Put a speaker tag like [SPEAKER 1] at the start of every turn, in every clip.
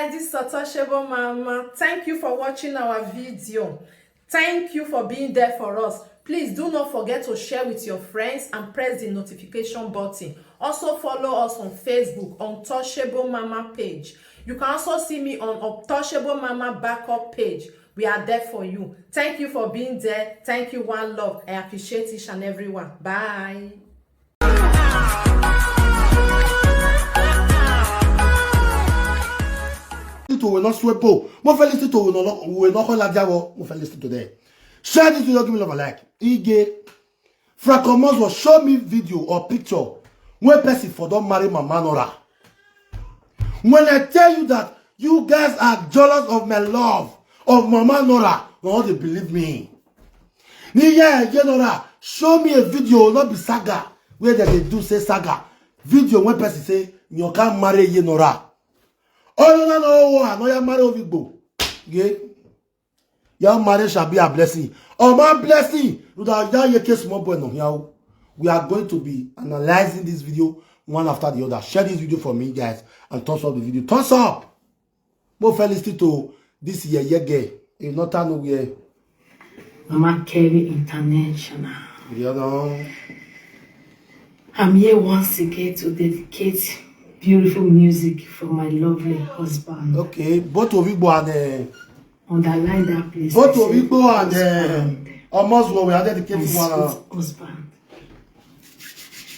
[SPEAKER 1] guys, this is Untouchable Mama. Thank you for watching our video. Thank you for being there for us. Please do not forget to share with your friends and press the notification button. Also follow us on Facebook, Untouchable Mama page. You can also see me on Untouchable Mama backup page. We are there for you. Thank you for being there. Thank you, one love. I appreciate each and everyone. Bye.
[SPEAKER 2] We not swepo. Mo fe listen to we not call la diawo. Mo fe listen to them. Share this video, give me love a like. Ige Francomos will show me video or picture when person for don't marry Mama Nora. When I tell you that you guys are jealous of my love of Mama Nora, no they believe me. Niya Nora, show me a video, not be saga where they do say saga. Video when person say you can't marry Nora. Oh no, your marriage will go. Yeah. Your marriage shall be a blessing. Oh, my blessing. We are going to be analyzing this video one after the other. Share this video for me, guys, and thumbs up the video. Thumbs up. More felicity to this year, if not nowhere.
[SPEAKER 3] Mama Kelly International.
[SPEAKER 2] Yeah,
[SPEAKER 3] I'm here once again to dedicate beautiful music for my lovely husband.
[SPEAKER 2] Okay, both of you go and
[SPEAKER 3] underline that place.
[SPEAKER 2] both of you go and almost we are dedicating one
[SPEAKER 3] husband.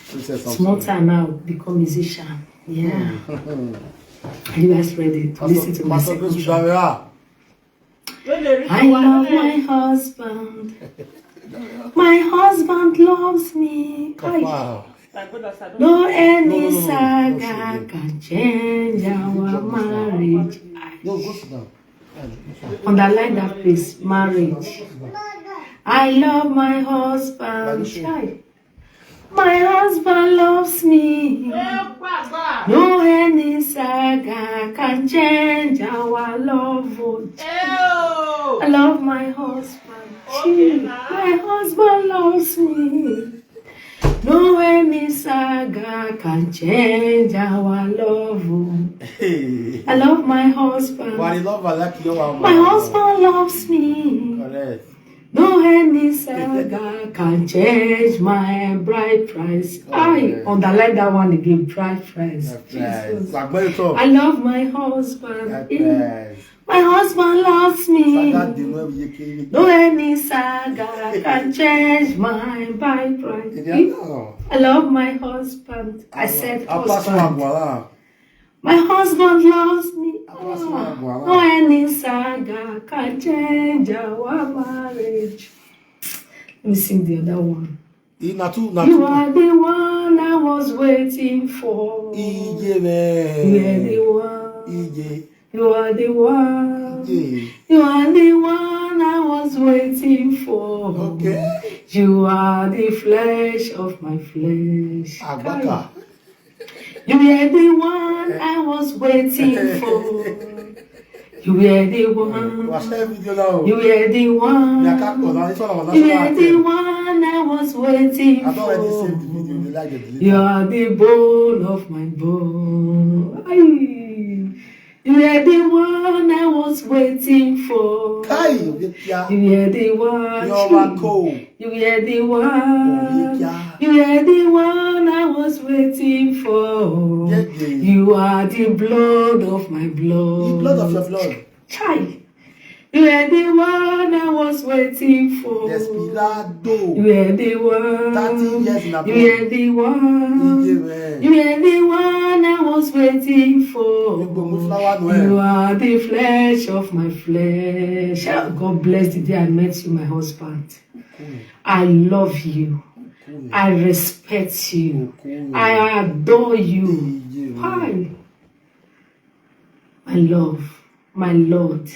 [SPEAKER 2] Small
[SPEAKER 3] Small time now, become musician. Yeah. Are you guys ready to listen to my second track? I love my husband. My husband loves me. No any saga can change our marriage. Underline that please, marriage. I love my husband. My husband loves me. No any saga can change our love. I love my husband. My husband loves me. No any saga can change our love. I love my husband. My husband loves me.
[SPEAKER 2] Correct.
[SPEAKER 3] No any saga can change my bride price. I underline that one again, bride price. Jesus. I love my husband. My husband loves me. No any saga can change my bride price. I love my husband. I said husband. My husband loves me. No any saga can change our marriage. Let me sing the other one. You are the one I was waiting for. You are the one. You are the one. You are the one I was waiting for.
[SPEAKER 2] Okay.
[SPEAKER 3] You are the flesh of my flesh. You are the one I was waiting for. You are the one. You are the one. You are the one I was waiting for. You are the bone of my bone. You are the one I was waiting for. You are the one. You are the one. You are the one I was waiting for. You are the blood of my blood.
[SPEAKER 2] The blood of your blood.
[SPEAKER 3] Chai. You are the one I was waiting for.
[SPEAKER 2] Desperado.
[SPEAKER 3] You are the one.
[SPEAKER 2] 30 years in a
[SPEAKER 3] You are the one. You are the one I was waiting for. You are the flesh of my flesh. God bless the day I met you, my husband. I love you. I respect you. I adore you. Hi. My love, my Lord.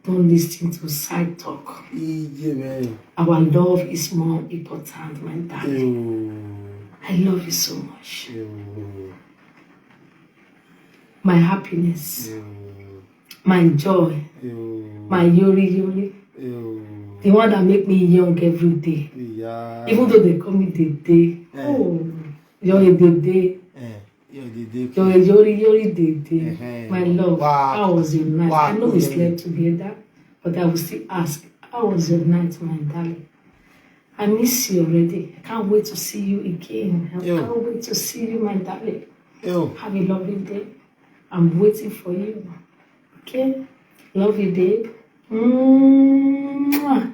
[SPEAKER 3] Don't listen to side talk. Our love is more important, my darling. I love you so much. My happiness, my joy, my yori. The one that make me young every day. Even though they call me the day. Oh, you're a day. My love, how was your night? I know we slept together, but I will still ask, how was your night, my darling? I miss you already. I can't wait to see you again. I can't wait to see you, my darling. Have a lovely day. I'm waiting for you. Okay? Love you, babe. Mwah.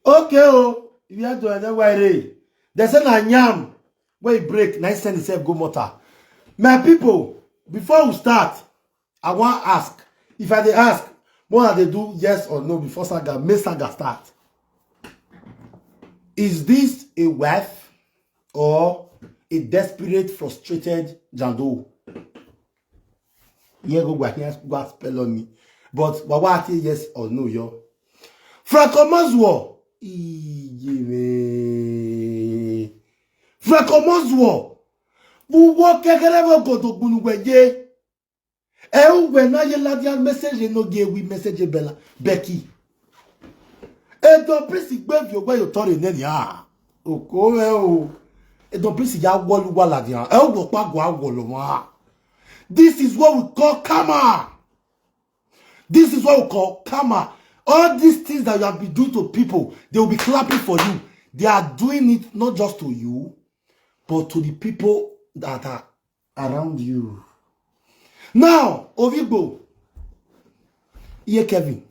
[SPEAKER 2] Okay, if you have to another way, there's an anyam where you break, nice send itself go motor. My people, before we start, I want to ask. If I dey ask, what they do yes or no before saga, make saga start. Is this a wife or a desperate, frustrated Jando? Yeah, go spell on me. But what yes or no, yo? Franco Franco vous kekere go to bunugweje. When I la message Enogie we message Bella Becky. Et donc plus il peut vieux yo tore neni ah. O et donc plus il y a wolu wala dia. E wo pa go awolo ma. This is what we call karma. This is what we call karma. All these things that you have been doing to people, they will be clapping for you. They are doing it not just to you, but to the people that are around you. Now, Ovigbo, here Kevin,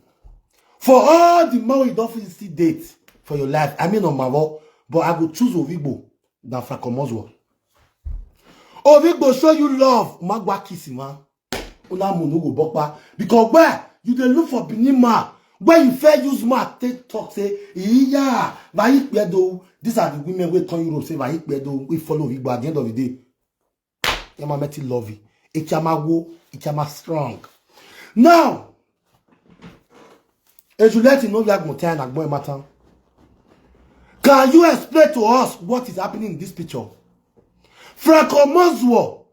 [SPEAKER 2] for all the more you don't see date for your life, I mean on my wall, but I will choose Ovigbo than Franco. Ovigbo show you love, Magwa Kissima, because where you dey look for Binima, where you fair use mouth, take talk, say, yeah, these are the women who turn Europe, say, we follow Ovigbo at the end of the day. Yama meti lovey. Ichama strong. Now, as you let you know like Montana and Boy Matan, can you explain to us what is happening in this picture? Franco Moswo,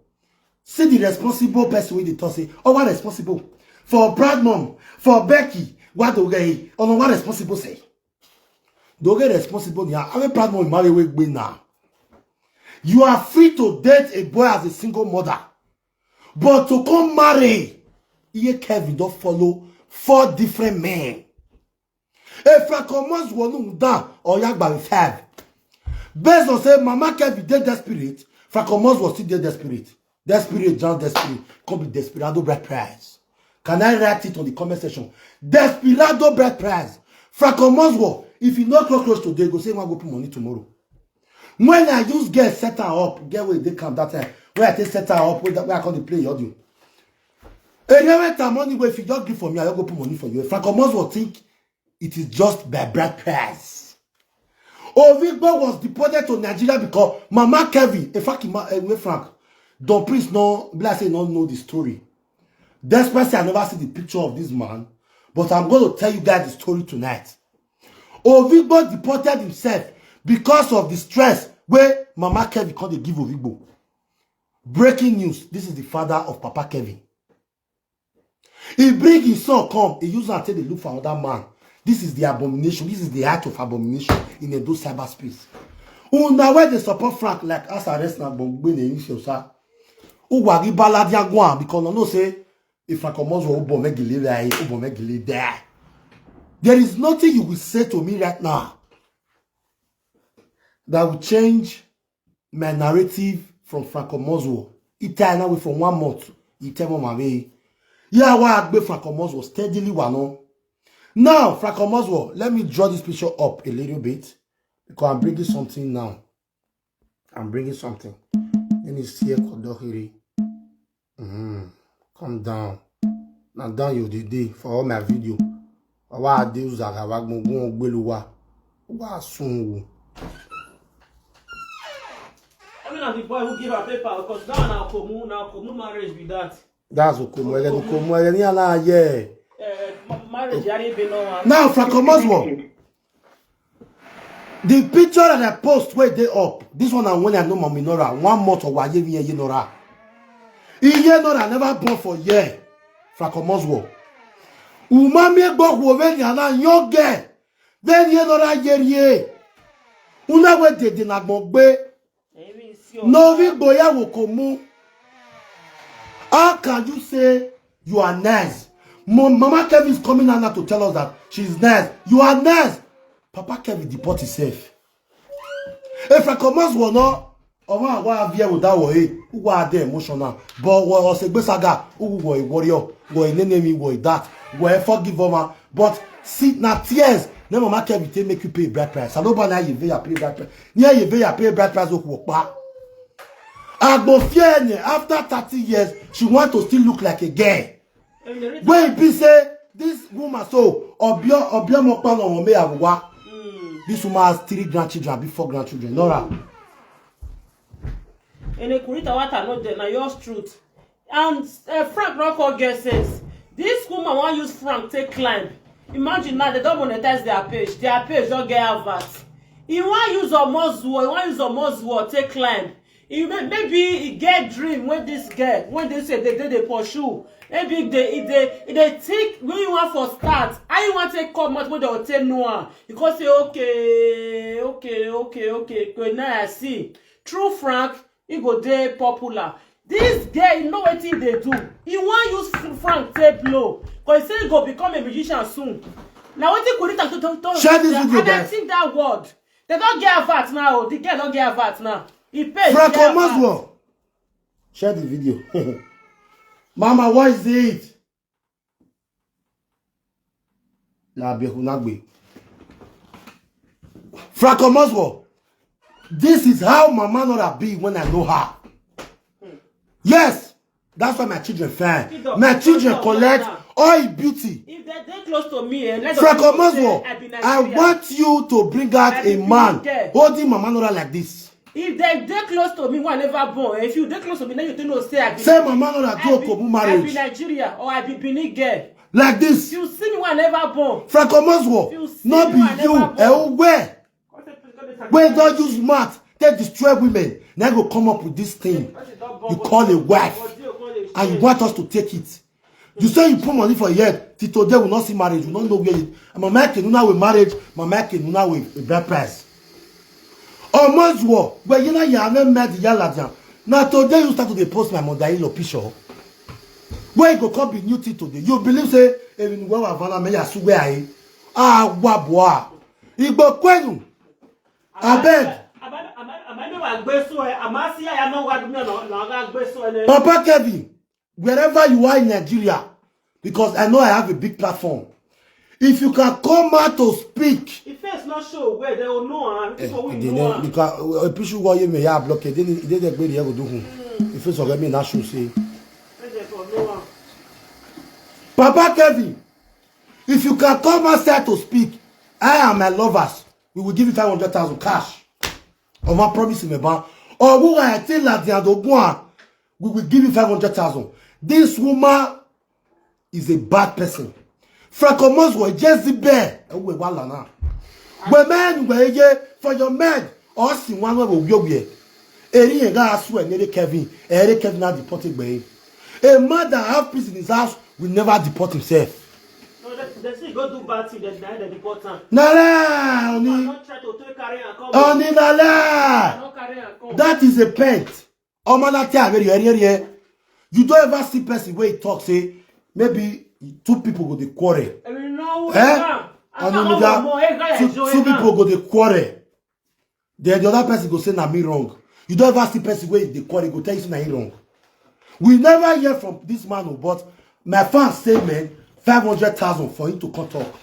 [SPEAKER 2] see the responsible person with the toss say, oh, what responsible? For Brad Mom, for Becky, what do they? Oh, no, what responsible say? Do get responsible now. I'm a Brad Mom marry with now. You are free to date a boy as a single mother. But to come marry, here Kevin don't follow 4 different men. If Franco Mons was down or Yagba with 5. Based on say Mama Kevin did desperate, Franco Mons was still dead desperate. Desperate, John desperate. Come be desperado bread prize. Can I write it on the comment section? Desperado bread prize. Franco Mons was, if you not close today, go say I go put money tomorrow. When I use get set her up, get where they come that time. Where I take set her up, where I can't play audio. And every time money, if you just give for me, I go put money for you. Franco Mons will think it is just by bride price. Ovigbo was deported to Nigeria because Mama Kevin, in fact, Frank, don't please no, bless say not know the story. Despite I never see the picture of this man, but I'm going to tell you guys the story tonight. Ovigbo deported himself because of the stress where Mama Kevin can't give Ovigbo. Breaking news, this is the father of Papa Kevin. He bring his son come, he use and tell they look for another man. This is the abomination, this is the act of abomination in a those cyberspace. Now where they support Frank like us arrest na bongbene initial sir. Wagi baladia gwan because no say if Frank Mons will bomegile there. There is nothing you will say to me right now that will change my narrative from Franco Moswo. It time away from 1 month. It tell my way. Yeah, why I Franco Moswo steadily wano. Now, Franco Moswo, let me draw this picture up a little bit because I'm bringing something now. I'm bringing something. Let me see Kodohiri. Come down. Now down you the day for all my video. Wa do zaga wa gbon gbeluwa. Wa sun.
[SPEAKER 4] I mean, the boy who give a paper because now Komu marriage with that.
[SPEAKER 2] That's Okomu. Yeah.
[SPEAKER 4] Marriage,
[SPEAKER 2] now, Franco Moswo. The picture that I post where they up. This one and when I know my Minora. 1 month or why you Nora. Nora never born for year. Franco Moswo. Umami go when you are young girl. Then you Nora ye. Una we de na gbogbe. No we boya wo komu. How can you say you are nice? Mama Kevin is coming out now to tell us that she's nice. You are nice. Papa Kevin deport himself. If I commence one no, I want to be with that way. Who are they emotional? But what was a saga? Who was a warrior? Was an enemy? Was that? Was a forgive woman? But see now tears. Now Mama Kevin make you pay bride price. I don't know now you pay bride price. Near you pay bride price. After 30 years, she want to still look like a girl. When he say this woman so this woman has 3 grandchildren, before grandchildren. Nora.
[SPEAKER 4] And a kurita water not there, now yours truth. And Frank Rocco guesses this woman want use Frank take climb. Imagine now they don't monetize their page. Their page don't get adverts. He want use a Moswo, take climb. Maybe he get dream when this girl, when they say they pursue. Maybe they take when you want for start. I want to come out when they will tell no one. You can say okay. Now I see. True Frank, he go there popular. This girl, you know what they do. He want use Frank take blow. Because he say he go become a magician soon. Now what he could
[SPEAKER 2] share this video,
[SPEAKER 4] and I think that word. They don't get a VAT now. The girl don't get a VAT now. He pays.
[SPEAKER 2] Franco Maswo. Share the video. Mama, what is it? Franco Maswo. This is how Mama Nora be when I know her. Yes, that's why my children fan. My children collect all beauty.
[SPEAKER 4] If they're close to me,
[SPEAKER 2] Franco Maswo, I want you to bring out a man holding Mama Nora like this.
[SPEAKER 4] If they're close to me, one never born. If you close to me, then you don't know say I be.
[SPEAKER 2] Say Mama Nora do a couple marriage.
[SPEAKER 4] I be Nigeria or I be Benin girl.
[SPEAKER 2] Like this.
[SPEAKER 4] You see me one never born.
[SPEAKER 2] Franco Maswo, not be you. Where? Where don't use math? They destroy women. Now go come up with this thing. You call a wife, and you want us to take it. You say you put money for a year. Till today will not see marriage. You don't know where it. Mama can now with marriage. Mama can now with a bad price. Almost war. But you know you haven't met the Yalajan. Now today you start to post my mother-in-law picture. Where you go come be new thing today? You believe say even when I found me I wabwa. You go kwenu. I beg. Papa Kevin, wherever you are in Nigeria, because I know I have a big platform. If you can come out to speak,
[SPEAKER 4] if it's not sure where they will know,
[SPEAKER 2] because a picture where you may have blocked, they didn't really ever do. If it's already not sure, say Papa Kevin, if you can come outside to speak, I am my lovers. We will give you 500,000 cash. On my promise in the bank. Or who I tell that the other one, we will give you 500,000. This woman is a bad person. Franco Maswo just the bear. We wala na. Women we for your men. Us in one way we. Eri nga asu e Kevin. Eri Kevin na deported by. A man that have peace in his house will never deport himself.
[SPEAKER 4] No, they say go do bad thing, they deport him.
[SPEAKER 2] Nala, oni.
[SPEAKER 4] Don't try to take carry and come.
[SPEAKER 2] Oni nala. That is a pet. You don't ever see person where he talk say maybe 2 people go to quarrel. Two people go to quarrel. Then the other person go say na me wrong. You don't ever see person where they quarrel go tell you say na he wrong. We never hear from this man, but my fans say man 500,000 for him to come talk.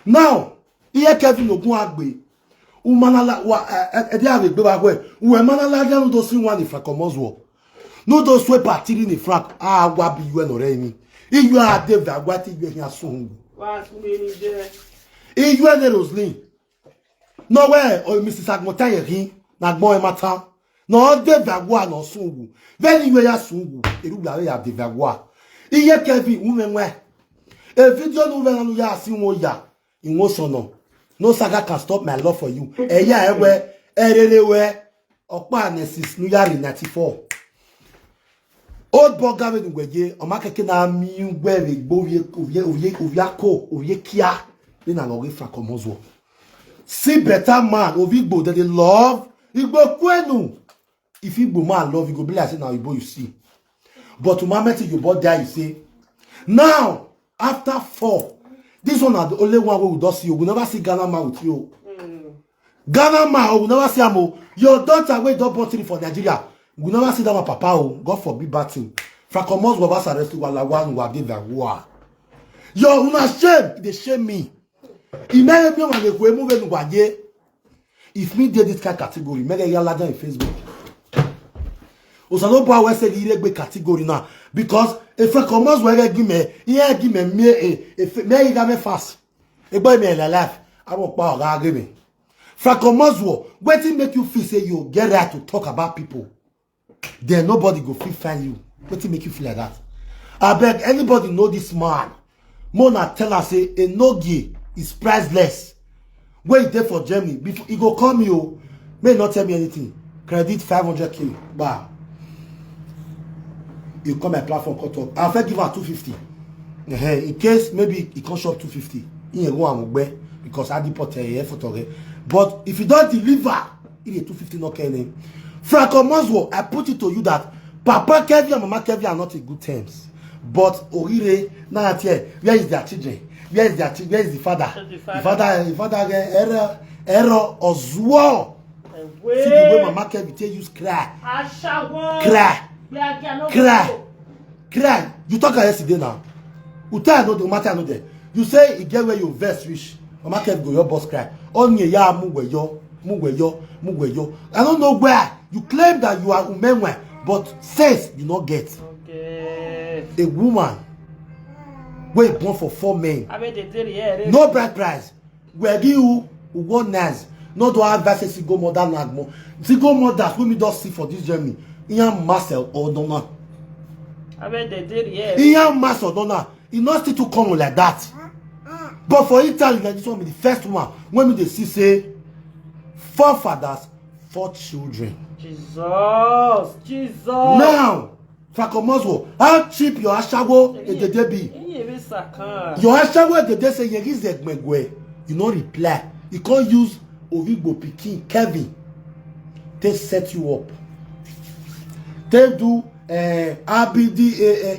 [SPEAKER 2] Now, here Kevin Ogunagbe. Umanala wa ave gbe ba gwe we manala dia no do sin one Frank Maswo no do so party ni Frank wa bi you no re mi iyu a David agwati gbe hin asun
[SPEAKER 4] wa sun me ni je
[SPEAKER 2] iyu e Roslyn no we o Mrs. Agmotan yin na gbon e mata no David agwa no sun very we ya sun eru gba ya David agwa iye Kevin unwenwe e video no we na ya sin wo ya inwo sono. No saga can stop my love for you. Eya ewe, ererewe, okpa nesis nuyari 94. Old boy Gavin Ngweje, omakeke na mi ngwe gbo ovye kia, ni na loge Franco Maswo. see better man of Igbo that they love. Igbo kwenu. If Igbo man love, you go be like say now Igbo you see. But to Mameti you bought there, you say. Now, after 4, this one are the only one we will not see you. We never see Ghana man with you. Ghana man, we will never see Amo. Your daughter wait don't born for Nigeria. We never see that one papa. God forbid bad thing. Frakomos will was arrested while one will give that war. Yo, una shame. They shame me. If me did this kind of category, make a yalla in Facebook. Osalopo we say the iregbe category now because if Frakomos will give me me fast. A boy me life. I won't power agree me. Frakomos will waiting make you feel say you get right to talk about people. Then nobody go feel find you. What make you feel like that? I beg anybody know this man. Mona tell us say Enogie is priceless. Where he there for Germany before he go call me may not tell me anything. Credit 500k. Bah. You come my platform cut up. I'll give her 250. In case maybe he can't shop 250. In go am because I deport photo. But if you don't deliver, it is 250 no kenny. Frakomos, I put it to you that Papa Kevin and Mama Kevin are not in good terms. But Orire, now here, where is their children? Where is their children? Where is the father? The father error or zwar. See the way Mama Kevin use cry. Cry. You talk yesterday now. You tell no matter no there. You say you get where your verse reach. Mama Kevin go your boss cry. Onye ya mugweyo. I don't know where. You claim that you are Umenwe, but says you not get. Okay. A woman where born for 4 men. No bride price. Where you 1 nice. Not to have verses to go more than Nagmo. Go more that we don't see for this journey. Ian Marcel or Donna. Ian Marcel Donna. He not still to come like that. But for Italy, this one be the first one. When they see say 4 fathers, 4 children. Jesus. Now, Frakomos, how cheap your ashago edede be? Your ashago edede say yegi zegmegwe. You no reply. You can't use Ovigbo Pikin Kevin. They set you up. They do ABD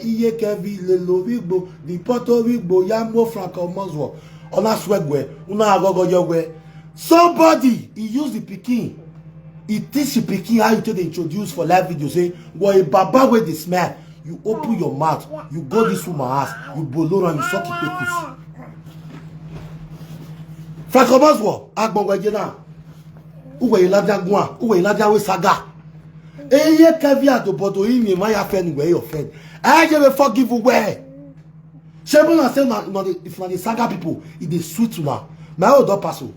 [SPEAKER 2] Iye Kevin Lelovigbo, the Porto Vigbo Yambo Frakomos. Ona swegwe, una agogo yogwe. Somebody he use the Pikin. He teach the Pikin how you take the introduce for live video. Say, well, a baba with the smell. You open your mouth, you go this woman ass, you bolo and you suck it pekus. Frakomos agbongo na. Uwe ilaja gwa, uwe ilaja we saga. Eye kavia to bodo imi my friend where your friend. I just forgive away. Shebona say no if na the saga people, it is sweet now. My old paso.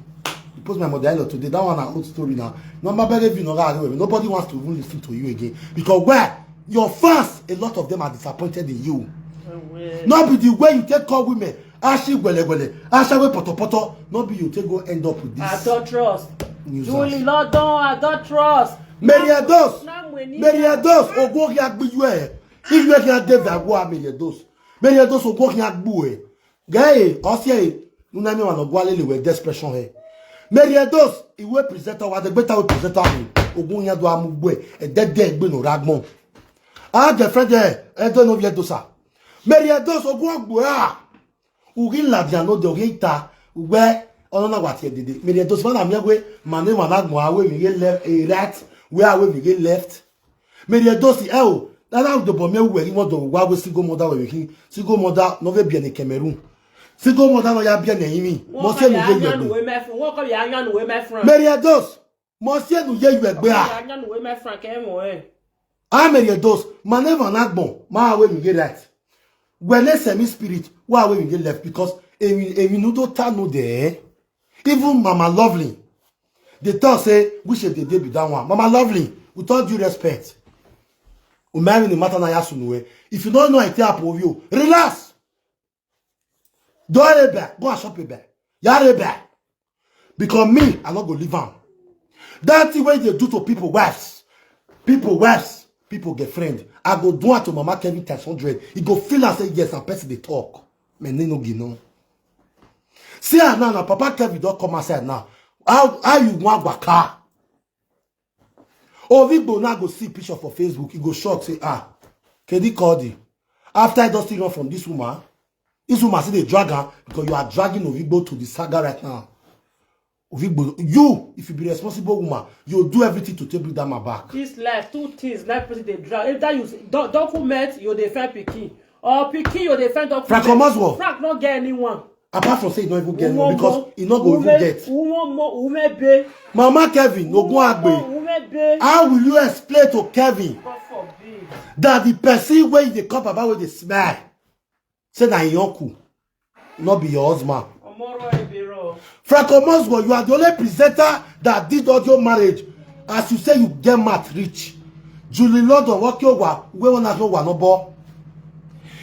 [SPEAKER 2] Post my model today. That one an old story now. Nobody wants to even listen to you again because where your fans, a lot of them are disappointed in you. Not be the way you take call women. Ashi gwele, Asha we poto. Not be you take go end up with this. I don't trust. Julie Loadooh, I don't trust. Meriados. Ogwo agbiwe. If you can David agwa Meriados. Meriados ogwo agbuwe. Guy, osie unami wan ogwalele we desperation here. Meriados, he will present our the better will present our Ogunya do amugwe, a dead egbe no ragmon. Ah, the friend there, I don't know yet dosa. Meriados Ogwagua, Ugin Ladiano de Rita, where on what he did. Meriados man, I'm yagwe, Mane Managmo, where we get left a rat, where we get left. Meriados, oh, that out the bomb where he want to go with Sigo Moda with him, Sigo Moda, Nove bien in Cameroon. Sigo Moda no ya bien imi. Monsieur nous Meriados, Monsieur nous ye egbe a. Ah Meriados, maneva nagbon, ma we we get right. When let semi spirit, why we get left because emi no do ta no there. Even Mama Lovely. They thought say we should dey be that one. Mama Lovely, with all due respect. O marry the matter na yasu no. If you don't know I tell of you, relax. Don't back. Go and shop it back. Yare back. Because me, I'm not going to leave on. That's the way they do to people wives. People get friend. I go do it to Mama Kevin times 100. He go feel and say yes, and person they talk. Men no give no. See now, Papa Kevin don't come outside now. How you want waka? Oh, Vigbo now go see picture for Facebook. He go shock, say, Kedi Cody. After I just run from this woman see the drag her because you are dragging Ovigbo to the saga right now. Ovigbo, you, if you be responsible woman, you'll do everything to take down my back.
[SPEAKER 4] This life, two things, life person they drag. If that you document, you defend Pikin. Or Pikin, you defend document.
[SPEAKER 2] Frank Omaswo.
[SPEAKER 4] Frank not get anyone.
[SPEAKER 2] Apart from saying he don't even get anyone because he not go even get. Mama Kevin, how will you explain to Kevin that the person where they come about with the smell say na your uncle, not be your husband? Frank Omaswo, you are the only presenter that did audio marriage. As you say, you get mad rich. Julie Loadooh, what you wa, we wanna know wa no bo.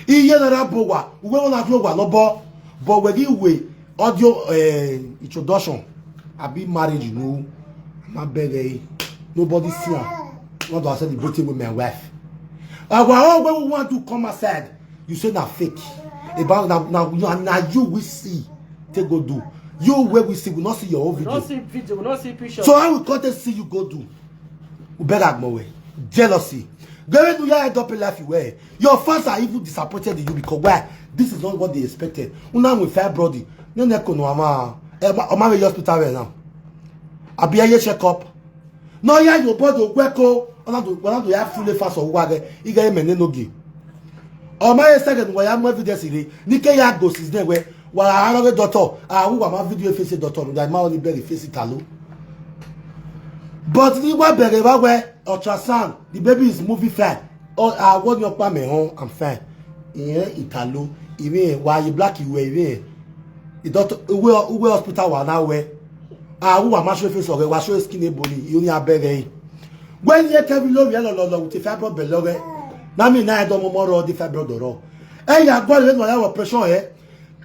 [SPEAKER 2] Iye na bo wa, we wanna know wa no bo. But when you way audio introduction, I be married, you know, my baby, nobody see her. Not to celebrating with my wife. When we want to come aside, you say na fake. About now you will see. Take go do. You where we see, we not see your own video.
[SPEAKER 4] We not see video, we not see picture.
[SPEAKER 2] So how we can't see you go do? We better ignore way. Jealousy. Going to your head up in life you wear. Your fans are even disappointed in you because why? This is not what they expected. Una with fair brody. No neko no ama. Oma we hospital right now. Abi aye check up. No ya your body gweko. Ona do ya fully fast or wage. Iga emene Enogie. Oma ye second wa ya mo evidence ire. Nike ya go sis there where wa aroge doctor. Who wa ma video face doctor. That ma only bury face italo. But the wa bere wa we ultrasound. The baby is moving fine. Oh, I want your pa me home. I'm fine. Italo. Even why you black you even the doctor we hospital wa now where who am show face or wa show skin body you only abeg when you Kevin lo with the fibro below na me na do mo ro the fibro do ya gbo le no ya operation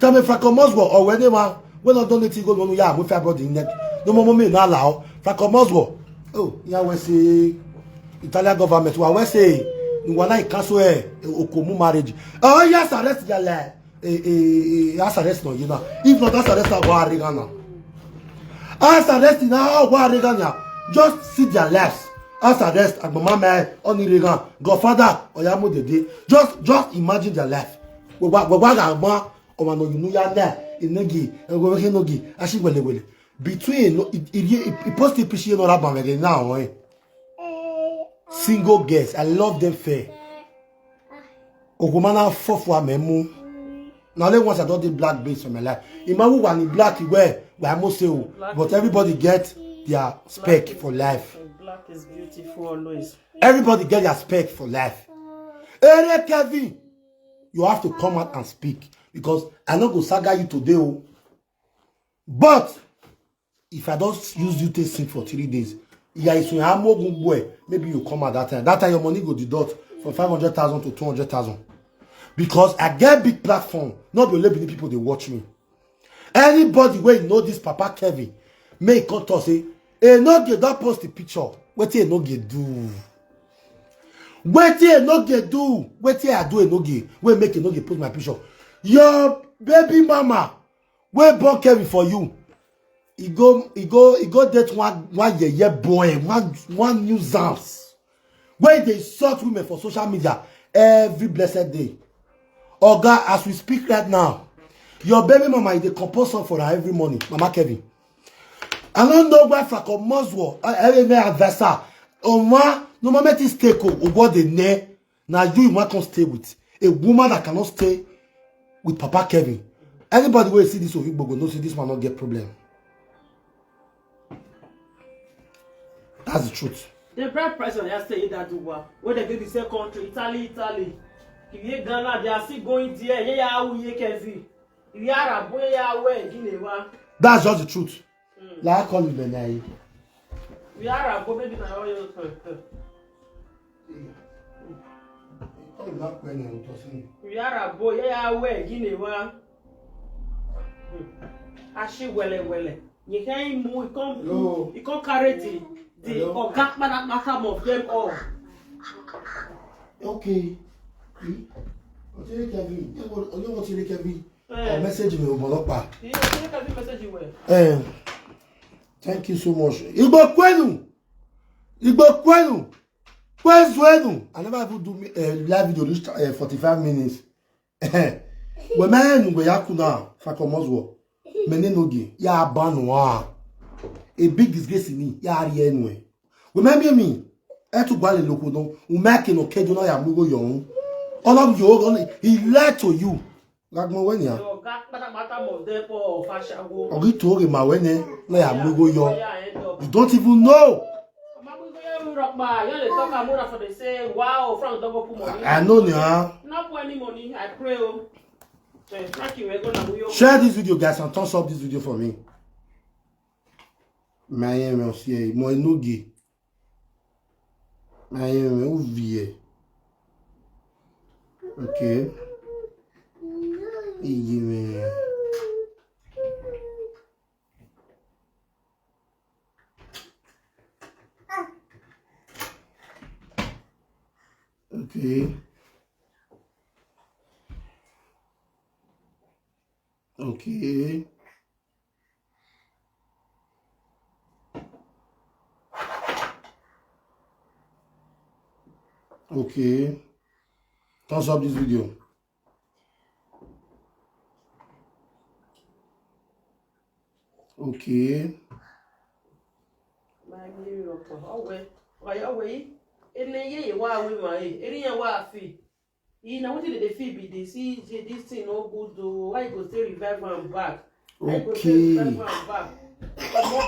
[SPEAKER 2] tell me Frank Omaswo or when they want when not don't go no ya with fibro the neck no mo me na allow Frank Omaswo oh ya we say Italian government wa we say when I cancel Okomu marriage. Oh yes, arrest your lie. Yes, arrest no, you know. If not, that's arrest our Regana. As arrest now, our Regana. Just see their lives. As arrest and mama only Regan, Godfather or Yamu the day. Just imagine their life. We no you know ya there. Enogie and go Enogie. Ashi wele. Between it post appreciate no rabban again now. Single girls, I love them fair. Ogumana fofwa memu. Now only once I don't do black base for my life. Imamu one in black you wear, I must say, but everybody get their spec for life.
[SPEAKER 4] Black is beautiful always.
[SPEAKER 2] Everybody get their spec for life. Hey Kevin, you have to come out and speak because I not go saga you today. But if I don't use you to sing for 3 days. Maybe you come at that time. That time your money go deduct from 500,000 to 200,000. Because I get big platform. Not be only people they watch me. Anybody where you know this Papa Kevin, may come to say, Enogie don't post the picture. What you Enogie do? What you Enogie do? What you I do Enogie? Where make Enogie post my picture? Your baby mama, where born Kevin for you? He go date one year boy, one nuisance. Where they insult women for social media every blessed day. Oga, as we speak right now, your baby mama is the compulsion for her every morning, Mama Kevin. I don't know why Frank Omaswo, every advisor, no moment is take over the ne. Now you want to stay with a woman that cannot stay with Papa Kevin. Anybody will see this Ovigbo go, no see this man not get problem. That's the truth.
[SPEAKER 4] The bride price on yesterday that do what? When they go to the same country, Italy. If you Ghana, they are still going there.
[SPEAKER 2] That's just the truth. Like I call it the name.
[SPEAKER 4] We are maybe now. We are a boy, Ashi wele. You can't move, you can't carry the organic of them all.
[SPEAKER 2] Okay. Message me, Thank you so much. Igbo kwenu. Igbo kwenu. Kwenu. I never even do live video reach 45 minutes. We man we yakuna fakomozwo. Enogie. Ya banwa. A big disgrace in me. Ya ari enwe. Remember me. Etu gwale loko don. U make no kejo na ya mugo yon. All of you, he lied to you. Like my when ya. Ogi to my when na ya mugo yon. You don't even know. I know ya.
[SPEAKER 4] Not for any money. I pray.
[SPEAKER 2] Share this video, guys, and thumbs up this video for me. My name is Enogie. My name is okay. Okay. Okay. Okay. Thumbs up this video. Okay.
[SPEAKER 4] My mirror. Oh, wait. Any wa we my. Any wa fee. You know what did the fee be? They see this thing no good. Do I go stay revive and back?
[SPEAKER 2] Okay.
[SPEAKER 4] More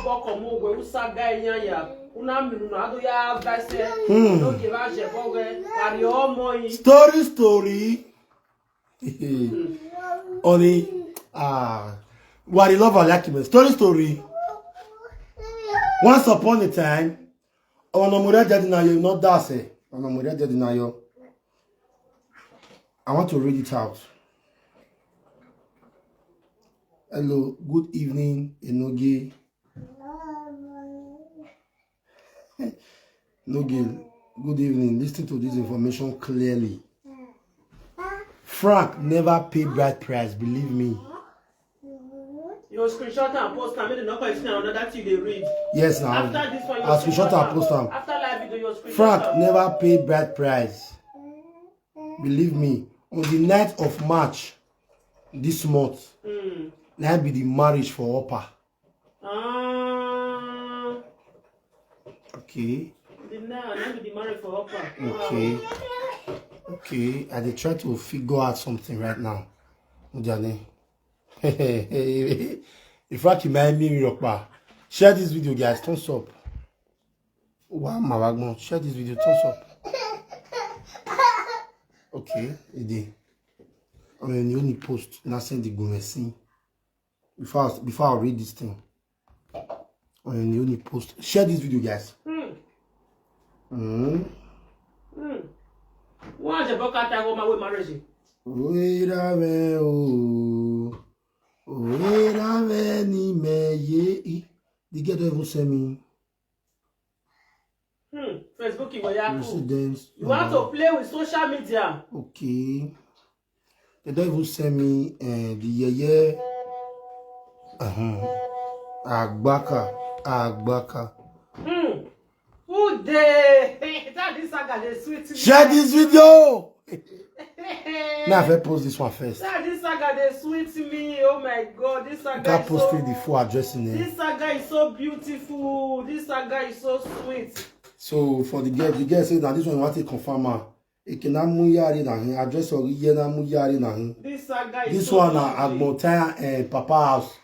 [SPEAKER 4] buck or more where we sat guy ya.
[SPEAKER 2] Story. Only what I love I like him. Story. Once upon a time, not that say. I want to read it out. Hello, good evening, Enogie. Enogie, good evening. Listen to this information clearly. Frank never paid bride price, believe me.
[SPEAKER 4] Your screenshot and post them. Maybe not question another that you they read.
[SPEAKER 2] Yes, now.
[SPEAKER 4] After this one,
[SPEAKER 2] I'll screenshot and post them.
[SPEAKER 4] After live video, your screenshot.
[SPEAKER 2] Frank never paid bride price. Believe me. On the 9th of March this month, that be the marriage for Upper. Okay.
[SPEAKER 4] The marriage for Upper.
[SPEAKER 2] Okay. Wow. Okay. I dey try to figure out something right now. If I can mind me, share this video, guys. Thumbs up. Wow, my wagman. Share this video. Thumbs up. Okay, it I mean, you only post and I send the gumesi. Before I read this thing. I mean, you only post. Share this video, guys.
[SPEAKER 4] What's the book at my way marriage?
[SPEAKER 2] Wait a minute. Wait a minute. The girl don't even send me.
[SPEAKER 4] Facebook, you want
[SPEAKER 2] Residence.
[SPEAKER 4] to play with social media?
[SPEAKER 2] Okay. They don't even send me the Agbaka.
[SPEAKER 4] Who they? That this saga they sweet.
[SPEAKER 2] Share this video. Now I post this one first.
[SPEAKER 4] That this saga they sweet me. Oh my God, this saga.
[SPEAKER 2] Can't post it before addressing it.
[SPEAKER 4] This saga is so beautiful. This saga is so sweet.
[SPEAKER 2] So for the girl says that this one you want to confirm her. It cannot muyari na him. Address or yena muyari na him.
[SPEAKER 4] This saga is
[SPEAKER 2] this
[SPEAKER 4] so
[SPEAKER 2] one na Agbontan and Papa house.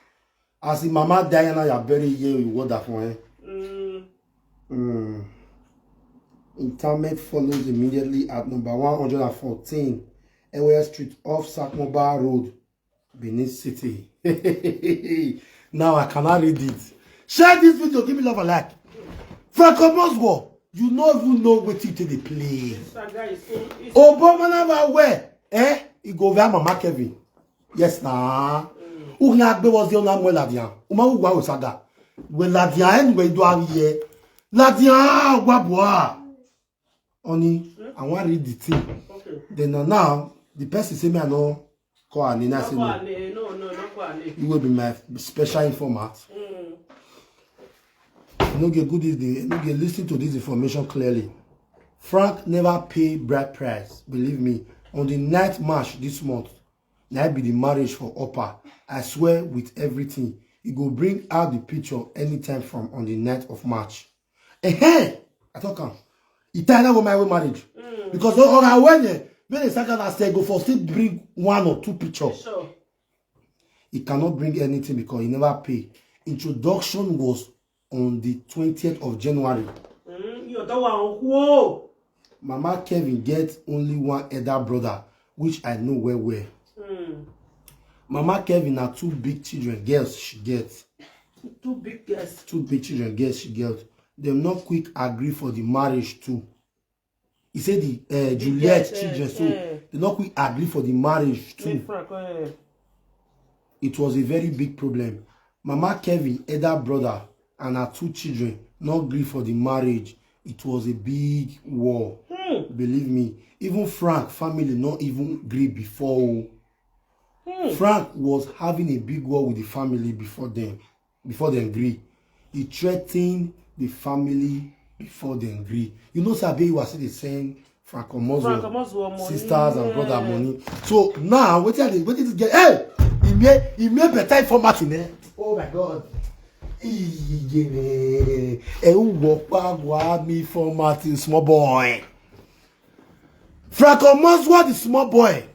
[SPEAKER 2] As the Mama Diana ya bury here with water for him. Interment follows immediately at number 114 Ewell Street off Sakmoba Road, Benin City. Now I cannot read it. Share this video, give me love and like. Franco, you don't even know what you take the play. Obama never wear. He go over Mama Kevin. Yes, nah. Ugnabe was the only one Ladian. Uma Uwa Saga. When Ladian we do here. Ladian Wabwa. Only I want to read the thing. Okay. Then now the person say me I know call and I say no. No, not call. You will be my special informant. Enogie, good evening. Enogie, listen to this information clearly. Frank never pay bride price. Believe me. On the 9th March this month, now be the marriage for Upper. I swear with everything. He go bring out the picture anytime from on the 9th of March. I talk Italian with my marriage. Because when the second last day go for still bring 1 or 2 pictures.
[SPEAKER 4] Sure.
[SPEAKER 2] He cannot bring anything because he never pay. Introduction was on the 20th of January.
[SPEAKER 4] Whoa.
[SPEAKER 2] Mama Kevin gets only 1 elder brother, which I know well. Mama Kevin had 2 big children, girls she gets.
[SPEAKER 4] 2 big girls.
[SPEAKER 2] 2 big children, girls she gets. Them not quick agree for the marriage too. He said the Juliet children, so they not quick agree for the marriage too. It was a very big problem. Mama Kevin, elder brother, and her 2 children not agree for the marriage. It was a big war. Believe me. Even Frank family not even agree before. Frank was having a big war with the family before they agree. He threatened the family before they agree. You know, Sabi was saying Frank Omozo, sisters and brother money. So now, what did he get? Hey, he made better information there. Oh my God. Formatting small boy. Frank Omozo, the small boy.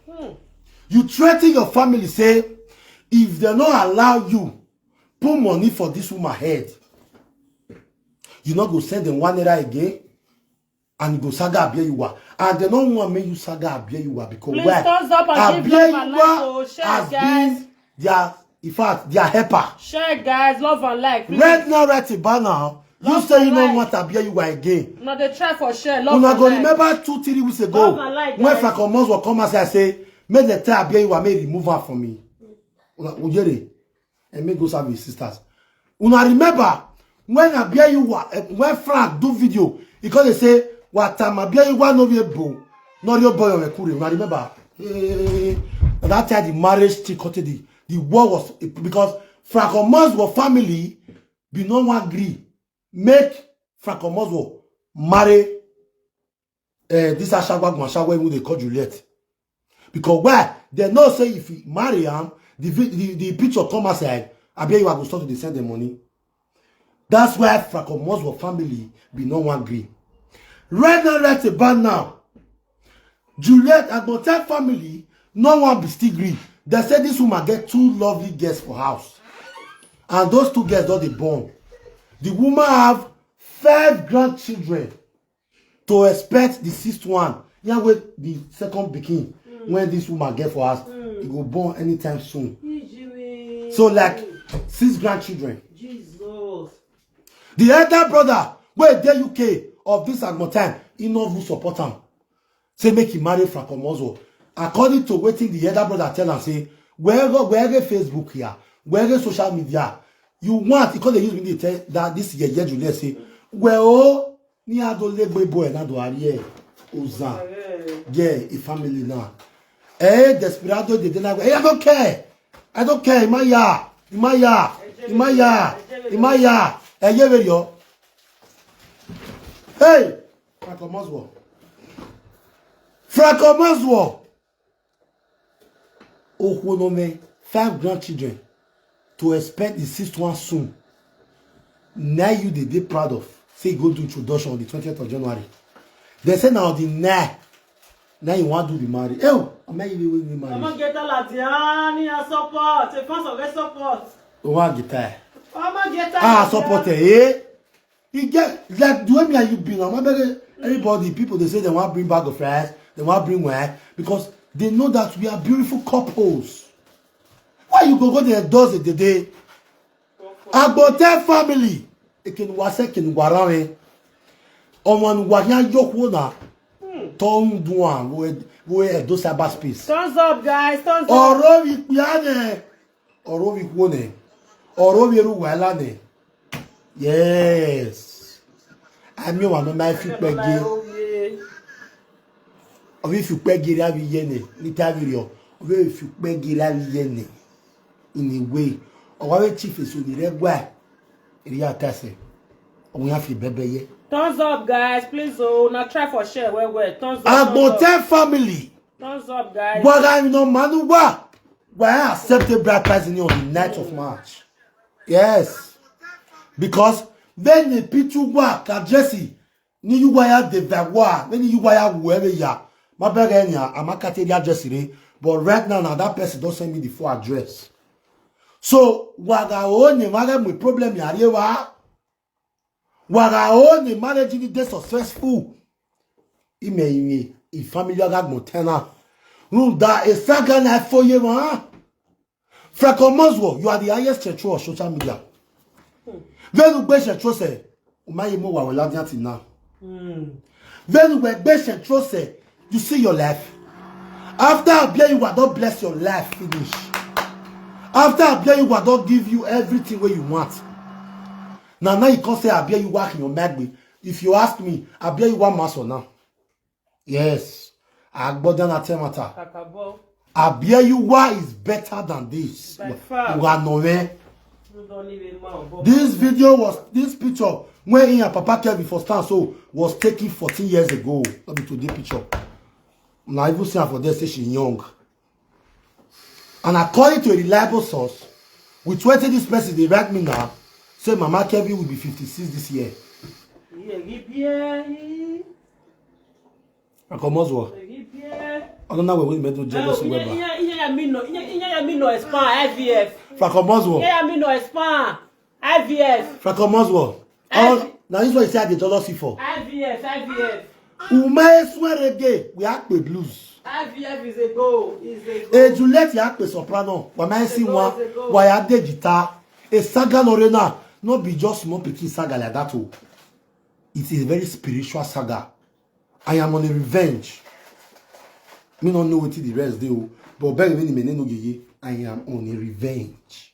[SPEAKER 2] You threaten your family, say, if they not allow you put money for this woman head, you not go send them 1 naira again, and you go saga Abiyuwa. And they don't want me you saga Abiyuwa because why? Abiyuwa has been their, in fact, their helper.
[SPEAKER 4] Share guys, love and like. Please.
[SPEAKER 2] Right now, right about now, you say you don't want Abiyuwa again.
[SPEAKER 4] No, they try for share, love
[SPEAKER 2] and like. Remember 2-3 weeks ago, when Frank Omozo come and say, make the tell Abiyuwa may remove her from me. And make go serve his sisters. Una remember when Abiyuwa, when Frank do video, because they say, what time Abiyuwa no be bo, not your boy on a kuri. Una remember? That time the marriage still the war was because Frank Omozo family be no one agree. Make Frank Omozo marry this Ashagwa who they call Juliet. Because why? They know say if he marry him, the picture come aside, Abiyuwa will start to send the money. That's why Frank Omozo family be no one agree. Right now, Juliet and Motel family, no one be still agree. They said this woman get 2 lovely girls for house. And those 2 girls don't they born. The woman have 5 grandchildren to expect the 6th one. Yeah, with the 2nd begin. When this woman get for us, it will born anytime soon. So like 6 grandchildren.
[SPEAKER 4] Jesus.
[SPEAKER 2] The elder brother, where the UK of this and more time, he no who support him. Say make him marry Frank Omozo. According to waiting the elder brother tell him say, wherever Facebook here, wherever social media, you want, because they use me to tell that this is a Juliet say, well, ni ado legbe boy na do ariye ozan. Yeah, a family now. Desperado de denago. Hey, I don't care. Imaya. Hey, Frank Omozo. Oh, 5 grandchildren to expect the 6th one soon. Now you they proud of. Say go do introduction on the 20th of January. They say now the now you want to be married. Oh, I'm not even be married.
[SPEAKER 4] I'm gonna get a Latiani support. A fans of support.
[SPEAKER 2] One guitar.
[SPEAKER 4] I'm gonna get
[SPEAKER 2] support eh? You get like the way me and you been. I'm everybody people they say they want to bring bag of rice, they want to bring wine because they know that we are beautiful couples. Why you go there does it the day? Agbote family. Ekin wase kin warare. Omo wanya yokwo na. Tom duan we do cyberspace.
[SPEAKER 4] Thumbs up guys, thumbs up.
[SPEAKER 2] Oro wi piane. Oro wi kwone. Oro wi ru wala ne. Yes. Ami wa no na fi pege. Obi fi pege ra wi ye ne. Ni tabirio. Obi fi pege ra wi ye ne. In a way. Owa we chief so ni regwa. Iri atase. We have to be
[SPEAKER 4] Thumbs up, guys. Please, now try for share. Well. Thumbs up.
[SPEAKER 2] Agbote family.
[SPEAKER 4] Thumbs up, guys.
[SPEAKER 2] But I know Manuwa. Why I accepted bride price on the 9th of March. Yes. Because when the people work at Jesse, ni you wire the Vagwa, when you wire whoever ya. My beggar, I'm a Cateria Jesse. But right now, that person don't send me the full address. So, waga only marriage with problem yarewa. Waga only managing the successful. Ime family gag motena. That is saga life for you, huh? Frakomoswo, you are the highest control of social media. When you best control say, umaye mo wa wala dianti now. When you best control say, you see your life. After I bless you, I don't bless your life finish. After I bless you, I don't give you everything where you want. Now you can't say I bless you work in your magby. If you ask me, I bless you 1 month or now. Yes. I got down at matter. I bless you why is better than this.
[SPEAKER 4] By far.
[SPEAKER 2] You are nowhere. This video was this picture when in your papa Kevin for stand so was taken 14 years ago. Not be today picture. Now even say for there say she's young. And according to a reliable source, with 20 this person they write me now, say Mama Kevin will be 56 this year. I come as well. I don't know where we made no jealous Weber.
[SPEAKER 4] IVF.
[SPEAKER 2] Frakomoswo.
[SPEAKER 4] IVF.
[SPEAKER 2] Frakomoswo. Now this is what you say the jealousy for.
[SPEAKER 4] IVF.
[SPEAKER 2] Umae swear again, we act with blues.
[SPEAKER 4] IVF is a go.
[SPEAKER 2] Juliet you act with soprano. Why see one? Why I did guitar? A saga Lorena, not be just small picky saga like that. It is a very spiritual saga. I am on a revenge. Me don't know what the rest do, but I am on a revenge.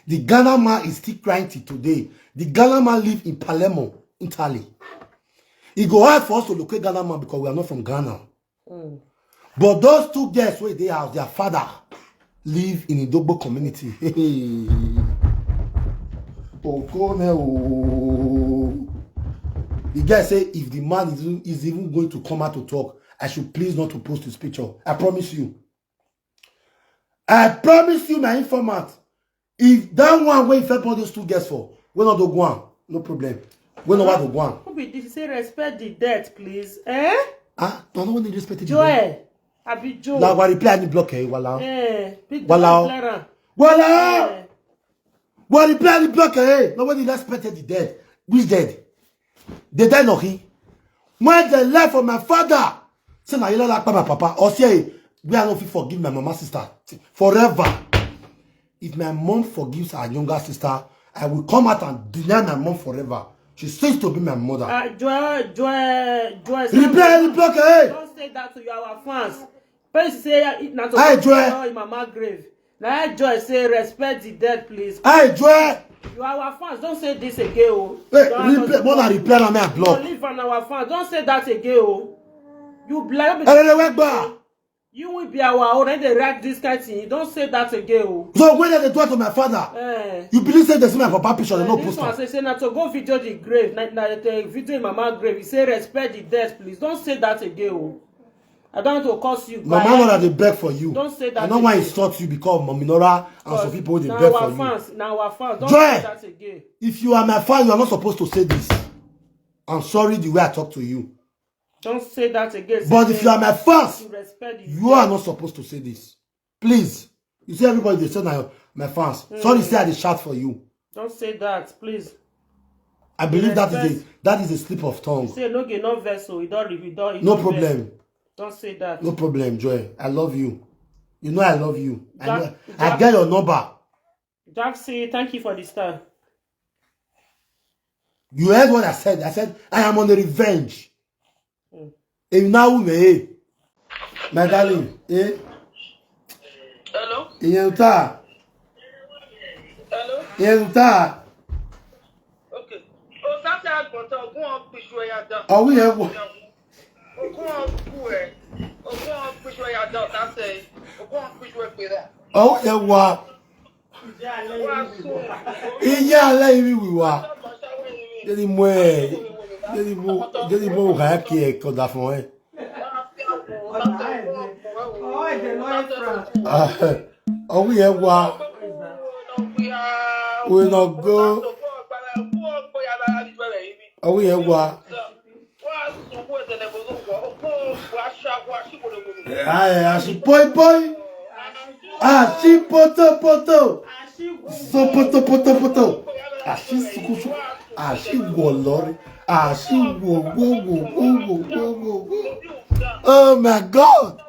[SPEAKER 2] The Ghana man is still crying till today. The Ghana man live in Palermo, Italy. It go hard for us to locate Ghana man because we are not from Ghana. But those two girls where they have their father live in a Idogbo community. The guy say if the man is even going to come out to talk, I should please not to post his picture. I promise you. I promise you, my informant. If that one where you felt all those two girls for, we're not the one, no problem. We're not the one.
[SPEAKER 4] Who be this? Say respect the death, please. Eh?
[SPEAKER 2] Ah, no one need respect the
[SPEAKER 4] death. I be Joe.
[SPEAKER 2] Like what reply any block, Wala.
[SPEAKER 4] Wala.
[SPEAKER 2] What reply any block, nobody respected the dead. Which dead? They died of him. When they left for my father, say na you like my papa, or say we are not fit forgive my mama sister forever. If my mom forgives her younger sister, I will come out and deny my mom forever. She ceased to be my mother.
[SPEAKER 4] Joy.
[SPEAKER 2] Reply any block,
[SPEAKER 4] Don't say that to our fans. Please say it not to in mama grave. Now Joy say respect the dead, please.
[SPEAKER 2] Hey Joy.
[SPEAKER 4] You are our fans. Don't say this again, oh.
[SPEAKER 2] Hey, more than reply on my blog.
[SPEAKER 4] Don't live on our fans. Don't say that again, oh. You blind. You will be our own and they write this kind of thing. Don't say that again, oh.
[SPEAKER 2] So when they do it to my father, you believe say they see my papa picture, they no post.
[SPEAKER 4] This one say now to go video the grave, the video in mama grave. You say respect the death, please. Don't say that again, oh. I don't want to curse you.
[SPEAKER 2] My mama they beg for you.
[SPEAKER 4] Don't say that.
[SPEAKER 2] I don't want to insult you because Mominora and some people they beg for you.
[SPEAKER 4] Now our fans. Don't
[SPEAKER 2] Joy,
[SPEAKER 4] say that again.
[SPEAKER 2] If you are my fan, you are not supposed to say this. I'm sorry the way I talk to you.
[SPEAKER 4] Don't say that again.
[SPEAKER 2] But if you are my fans, you are not supposed to say this. Please. You see everybody they say now my fans. Sorry say I dey shout for you.
[SPEAKER 4] Don't say that, please.
[SPEAKER 2] I believe that is a slip of tongue.
[SPEAKER 4] Say Enogie no vessel.
[SPEAKER 2] No problem.
[SPEAKER 4] Don't say that.
[SPEAKER 2] No problem, Joy. I love you. You know I love you. I get your number.
[SPEAKER 4] Jack say thank you for the star.
[SPEAKER 2] You heard what I said. I said I am on the revenge. And now my darling,
[SPEAKER 5] Hello?
[SPEAKER 2] Hello?
[SPEAKER 5] Okay. Oh, that's how go on push where you down.
[SPEAKER 2] Are we here?
[SPEAKER 5] Go on push where you down. That's it. Go on push where you there.
[SPEAKER 2] Oh, yeah, what? Yeah, we were. Dis-moi, dis-moi, on a qui est qu'on a fait. Oh oui, wa. We no go. Oh oui, wa. Ah, she boy. Ah, she poto. So poto. Ah, she sukusu. Ah, she wolori. Ah, she wo. Oh my God.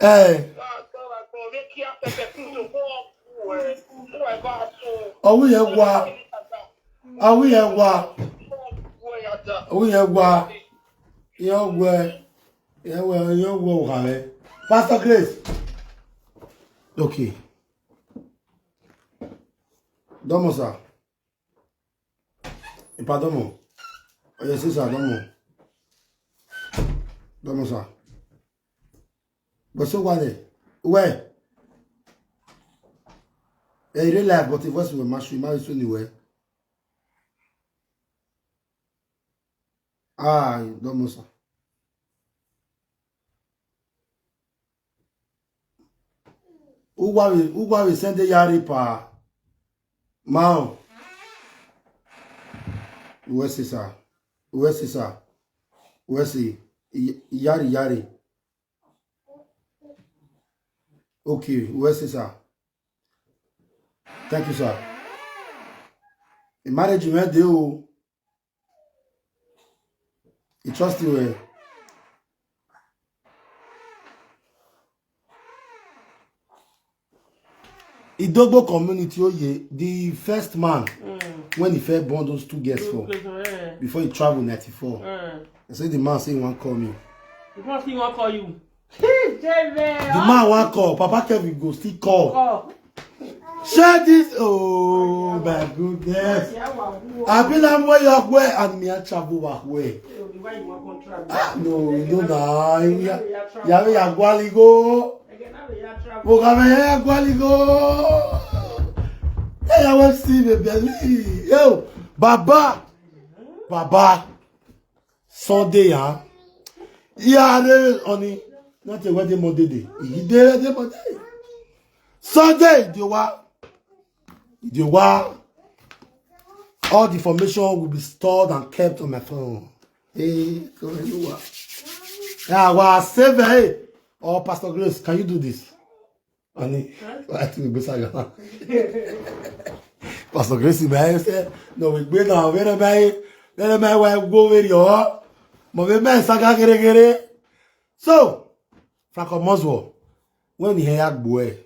[SPEAKER 2] Hey. Oh oui, wa. Ah oui, wa. Oui, wa. Yo, Pastor Grace. Okay. Donne-moi ça. Et pas donne-moi. C'est ça, donne-moi. Donne-moi ça. What's up, ouais. Et il est là, but il voit sur le marché, il m'a reçu anyway. Ah, donne-moi ça. Où va we send yari par Mao? Où est-ce ça? Où est-ce Yari. Ok, où est-ce ça? Thank you, sir. The management deal. You trust you. Idogbo community, the first man when he first born those two girls for before he traveled 94. I said the man say he won't call me.
[SPEAKER 4] The man say he won't call you.
[SPEAKER 2] The man won't call. Papa Kevin go still call. Share this. Oh my goodness. I've been on way up where and me a travel back way. No, you know now. Ya go. Hey, I want to see the belly. Yo, Baba. Sunday, huh? Yeah, honey. Not a wedding Monday day. He did it Monday. Sunday, you are. All the information will be stored and kept on my phone. Hey, you are. Yeah, well, save it. Hey. Oh, Pastor Grace, can you do this? Honey, I think we go. Pastor Grace, man, say no. We go now. Where am I? Go where you are? Man, saga gere. So, Franco Moswo, when he hear boy,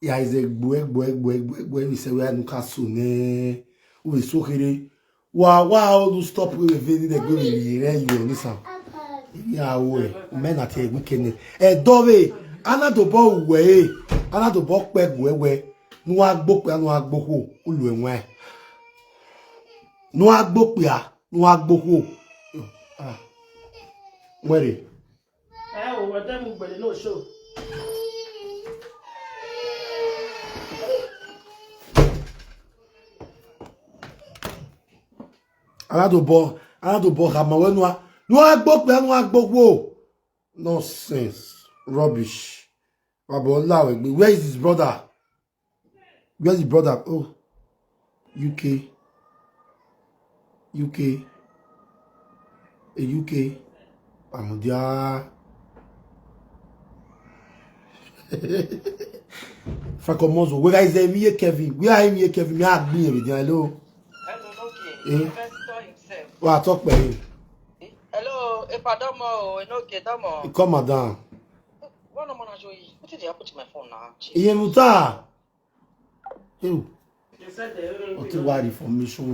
[SPEAKER 2] yeah, is a boy. We say we are Newcastle, ne. We so here. Wow, do stop with the video. They go you listen. Yeah, we men at a weekend. Dove, Anadobo way, Anadobo we. No agbo uluenwe. No agbo. Ah. Where?
[SPEAKER 4] Over them but no show.
[SPEAKER 2] Anadobo hamawe no agbo. Nonsense. Rubbish. Where is his brother? Where's his brother? Oh, UK. Amudia. Franco Mozo. Where is Emiye Kevin? Where are Emiye Kevin? Me ask me everything. Hello.
[SPEAKER 5] Hello, Investor himself.
[SPEAKER 2] Well, I talk by him.
[SPEAKER 5] Hello, Epadomo, Enogie, Domo.
[SPEAKER 2] Come, madam.
[SPEAKER 5] What am I doing? What did I put my phone now?
[SPEAKER 2] Iye muta. You.
[SPEAKER 4] You said they
[SPEAKER 2] What is what information?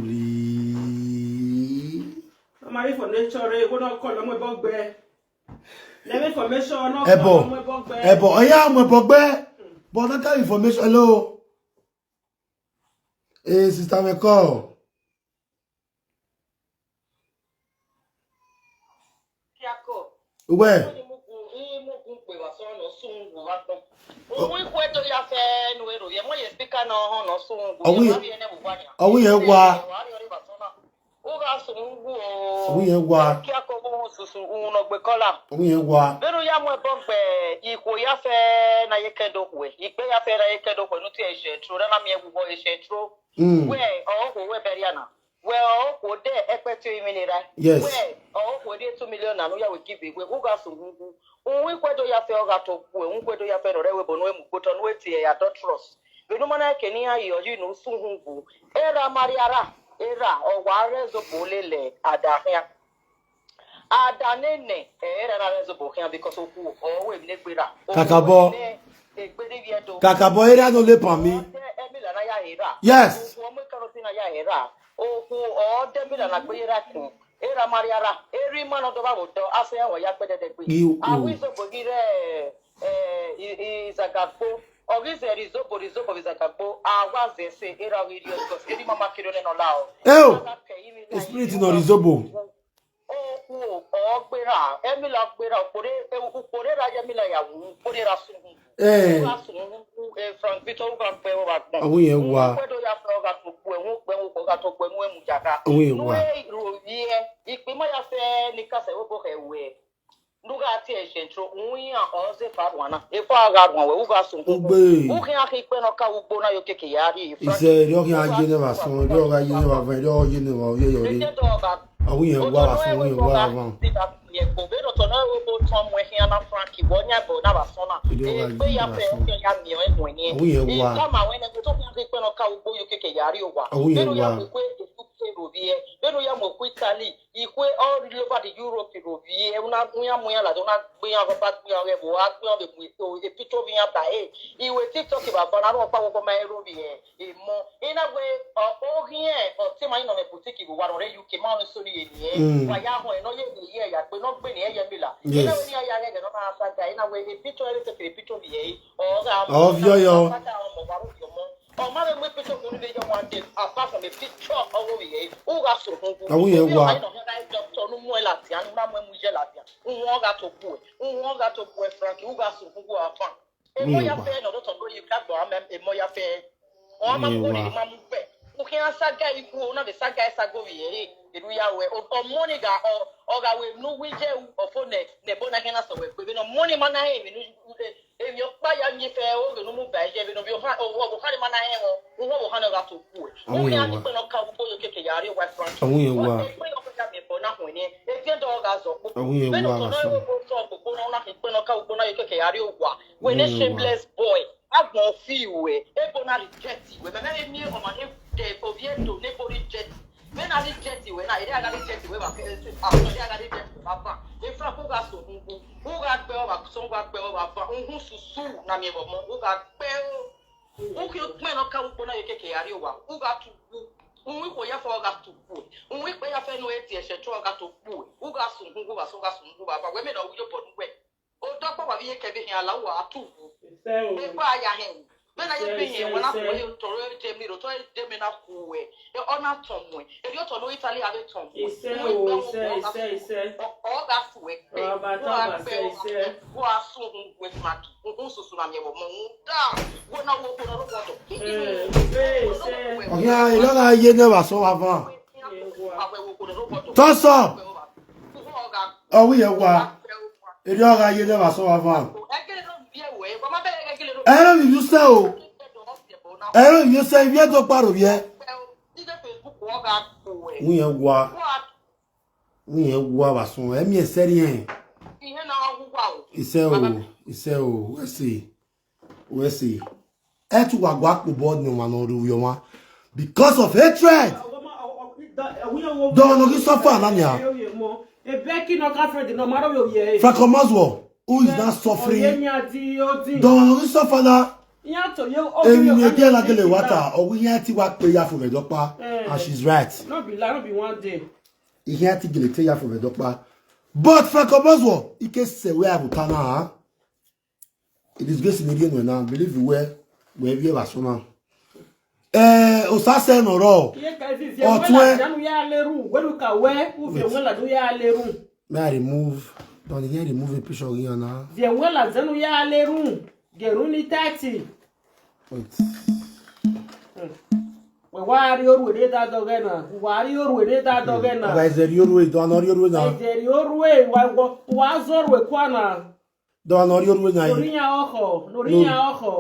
[SPEAKER 4] I'm for nature. Go not call them about bear. Let information.
[SPEAKER 2] Ebo. Oh yeah, I'm about bear. But that kind of information. Hello. Hey, sister, me call. Where?
[SPEAKER 5] Ika no ho no so ngu.
[SPEAKER 2] Owi ye wa.
[SPEAKER 5] Uga so ngu
[SPEAKER 2] Owi ye wa.
[SPEAKER 5] Kia ko mo susu uno gbe kola.
[SPEAKER 2] Owi ye wa.
[SPEAKER 5] Beru ya mo bombe iko ya fe na yekendo kwe. Ikpe ya fe na yekendo kwe nuti e shetro na mi egwo e shetro. We we beriana. We o de ekpetu iminira.
[SPEAKER 2] Yes.
[SPEAKER 5] We o de 2 million na no ya we give we uga so ngu. Unwe kwedo ya fe oga to kwe, unkwedo ya fe no rewe bono emu goto no etie ya doctors. Benu mana keni ya yo no sungu. Era mariara, era o ware zo bolele adahia. Adanene era na rezo bohia because oku o we negbera.
[SPEAKER 2] Kakabo. Kakabo era no le pa mi. Yes.
[SPEAKER 5] O mo karotina ya era. Oku o demila na gbera kin. Era mariara, every man of the Bible, I say, oh, ya better than we. I wish to forgive is a gapo, or is there is a gapo. I was they say, era video, because any mama kid on allow.
[SPEAKER 2] Oh, the spirit in Orizobo.
[SPEAKER 5] Oh, Bera, Emila Bera, Porera Yamila, Porera Sun. From Vito Gampo,
[SPEAKER 2] we are wa. We are.
[SPEAKER 5] Ikpimoya fe nikase obo hewe nduga ati eshentro unyi oze farwana efo agarwa we uga sun ukin akikpe no ka ugbo na yokeke yari
[SPEAKER 2] ise ri okin aje ne ba son ri oga aje ne ba ven ri oje ne ba ye yori awun yen wa wa son yen wa wa
[SPEAKER 5] ye ko be no to na obo ton mo hin na franki wonya bo na ba son na pe ya fe okin ya mi o enwo ni e kama we ne to kun akikpe no ka ugbo yokeke yari owa pero ya we Rovie, pero ya mo ku Italy, ikwe all over the Europe Rovie, una muya la dona buya ko pat buya we bo akwe be ku e picture buya ba iwe TikTok ba fona no pa ko mai Rovie, e mo ina we o hie o ti mai no me boutique bo wa re UK ma no so ni e wa ya ho no ye ya pe no gbe ni e ye mi la ina we ni ya ge no na sa ga ina we e picture e te picture bi o ga
[SPEAKER 2] ovio yo
[SPEAKER 5] oh, mother, we put up one video one day, apart from a picture of we who got so home.
[SPEAKER 2] We are one.
[SPEAKER 5] No more Latin, no more Mujelatia. Who got to poor, who got to poor Frankie, who got so who are fun. A moya fair, no, don't go, you can't go, a moya fair. Oh, my body, mamma, who can't saga you who not the saga sagovi, we are away, or Monica, or I will no widget or phone, the Bonagana, so we're no money, man. If you buy a new fair, no move by Jevin of your heart or what kind of man I am, or what kind of to poor. Only I can not come for your kick a yard, West Front.
[SPEAKER 2] We are one.
[SPEAKER 5] If you dog as a when a shameless boy, I won't feel way, Ebonari jetty, when I knew on my day for Vieto, neighborhood jetty. When I did jetty, when I got it jetty, when I got it jetty, Papa, if I got so who got bell, some got bell, who's so Nami, who got bell, who killed men of California, who got to we go ya for got to put. We pay a fair no etiquette, got to put. Who got some who got so got some who got women or you put away. Oh, Doctor, we can be here allow two. They buy your hand. When I have been here, when I told you to tell me to tell them in a cool way. You're on a tongue way. If you don't know Italy, have a tongue. He said, all that way. Who are soon with Mac, who so soon I'm your mom. When I walk on the water.
[SPEAKER 2] Yeah, you know, I never saw avant. Toss up. Oh, we are one. You know, I never saw avant. I don't you say, I don't you say, we are the part of ye. We are what? We are what? So, let me say, he said, we see. Etu wagwa board no man or do you want because of hatred. Don't suffer, Nanya. Fracomaswo, who is not suffering? Don't suffer that. You get like the water, or we had to work prayer for the doctor, and she's right.
[SPEAKER 4] Not be one day.
[SPEAKER 2] He had to get a prayer for the doctor. But Fracomaswo, he can say where I will. It is good in the now. Believe you where we are so now. Osase no ro. May I remove? Don't you remove a picture here now?
[SPEAKER 4] Wait. Wari orwe da dogena. Wari orwe da dogena.
[SPEAKER 2] Guys, the orwe do anori orwe na.
[SPEAKER 4] The orwe wa zorwe kwana.
[SPEAKER 2] Do anori orwe na.
[SPEAKER 4] Norinya oko.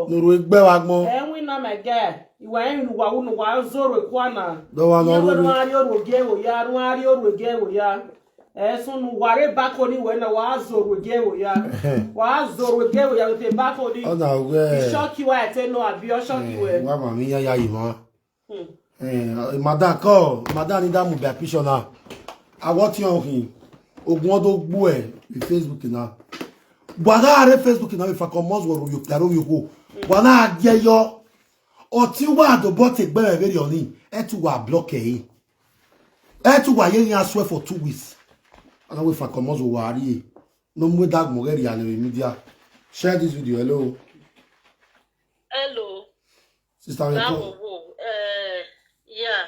[SPEAKER 2] Norwe gbe wa gbon.
[SPEAKER 4] Enwi na mege. Iwa enwi wa unu wa zorwe kwana.
[SPEAKER 2] Do anori
[SPEAKER 4] orwe gewo ya, wari orwe gewo ya. Sunu ware bakoni wena wa zorwe gewo ya. Wa zorwe gewo ya te bakoni.
[SPEAKER 2] Ona we.
[SPEAKER 4] Shock you ate no abi o shock you.
[SPEAKER 2] Wa ma mi ya imo. Madam ni da mu be picture na. Awo ti on kin. Ogun odo gbo e Facebook na. Bwana are Facebook na we fa commerce wo yo plaro yo ko. Bwana ajeyo. Oti wa do bot egbe me very oni. E tu wa block e. E tu wa yen aswe for 2 weeks. And we fa commerce wo wari. No mu dag mo geri and media. Share this video. Hello.
[SPEAKER 6] Hello.
[SPEAKER 2] Sister
[SPEAKER 6] yeah.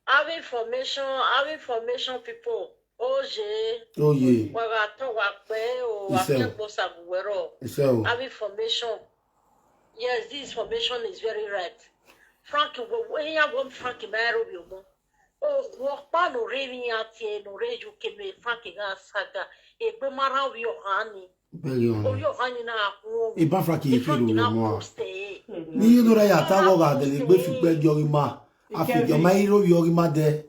[SPEAKER 6] Have information people.
[SPEAKER 2] Oh yeah.
[SPEAKER 6] Have information. Yes, this information is very right. Frank, when you want Frank Nairobi, walk by no raving at here, no rage you can make Frank Saga, a boomerang with your honey. Oh, your honey now.
[SPEAKER 2] Iba Frankie if you know. Ni no ya tawo ga de gbe fi gbe yorima. Afi yo mai ro yorima de.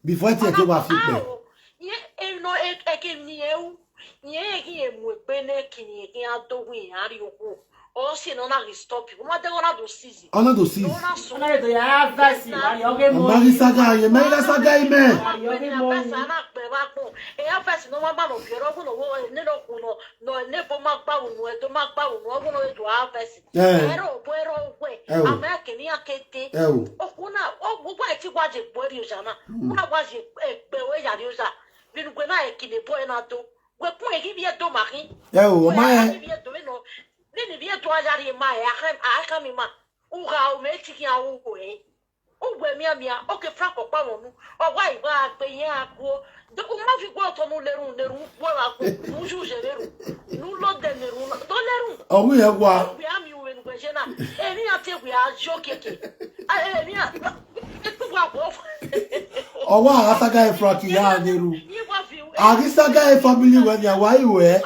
[SPEAKER 2] Before it take wa fi gbe.
[SPEAKER 6] Ye no e ke ni e. Ye ki e mu pe ne kini ki an to wi ari oku. O si no na stop. Mo de ona do seize.
[SPEAKER 2] Ona do seize.
[SPEAKER 4] Ona do ya vasi. Ari oge mo.
[SPEAKER 2] Mari saga ye mai la saga ime.
[SPEAKER 6] Ari oge mo. Sana pe ba ko. E ya vasi no ma ba no fiero ko no wo ne lo ku no ne bo ma gba wu no e do ma gba wu no wo no e do a vasi. Ero we. Ama ke ni akete. O ku na o wo ba ti gwa je gbori o jana. Una gwa je pe we ya ri o ja. Binu gbe na e kini bo e na do. We ku e ki bi e do ma kin.
[SPEAKER 2] O ma e.
[SPEAKER 6] Nini bia to ajari ma ya aka mi ma uga o me tiki a wo e o gbe mi amia o ke fra ko pa wonu o wa igba pe yen ako do o ma fi gbo to nu leru wo la ko mu ju je leru nu lo de leru do leru
[SPEAKER 2] o wi e wa
[SPEAKER 6] bi ami we nu gbe je na e ni ate we a jo keke e ni a e tu gwa ko
[SPEAKER 2] o wa asaga e fra ki ya leru agi saga e family we ni wa iwe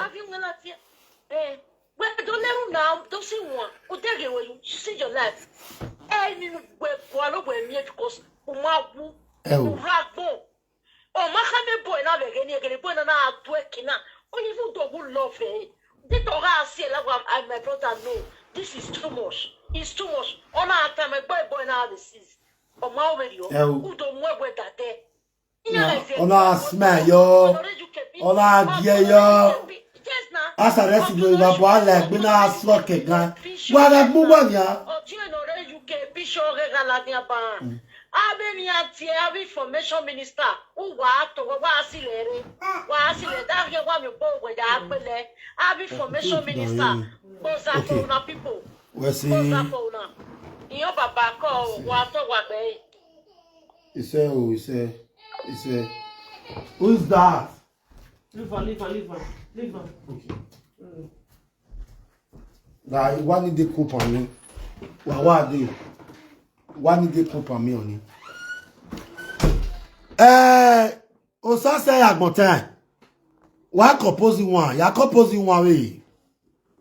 [SPEAKER 6] don't let them now. Don't see one. What they get when you see your life. And you go where me because Umabu, Uragbo. Oh, Mahame boy, now again, boy, and I working now. Only you don't love it. They don't say, my brother, no. This is too much. It's too much. On our time, my boy, now this is. Oh, my radio. Who don't work with that day.
[SPEAKER 2] On our smell, yo. On our gear, yo. Asa resi go iba bo ala gbe na so kegan wa ga gbo wa ya
[SPEAKER 6] o ti no re UK bisho re gala ni aba ave mi ati ave information minister o wa to wa asile da ge wa mi bo we da pele ave information minister bo za for na people
[SPEAKER 2] we see
[SPEAKER 6] iyo baba ko wa to wa gbe
[SPEAKER 2] he say who is that?
[SPEAKER 4] Leave on.
[SPEAKER 2] Okay. Now, one need the coop on me. What do? One need the coop on me on it. Osa say agbotan. Wa composing one. Ya composing one way.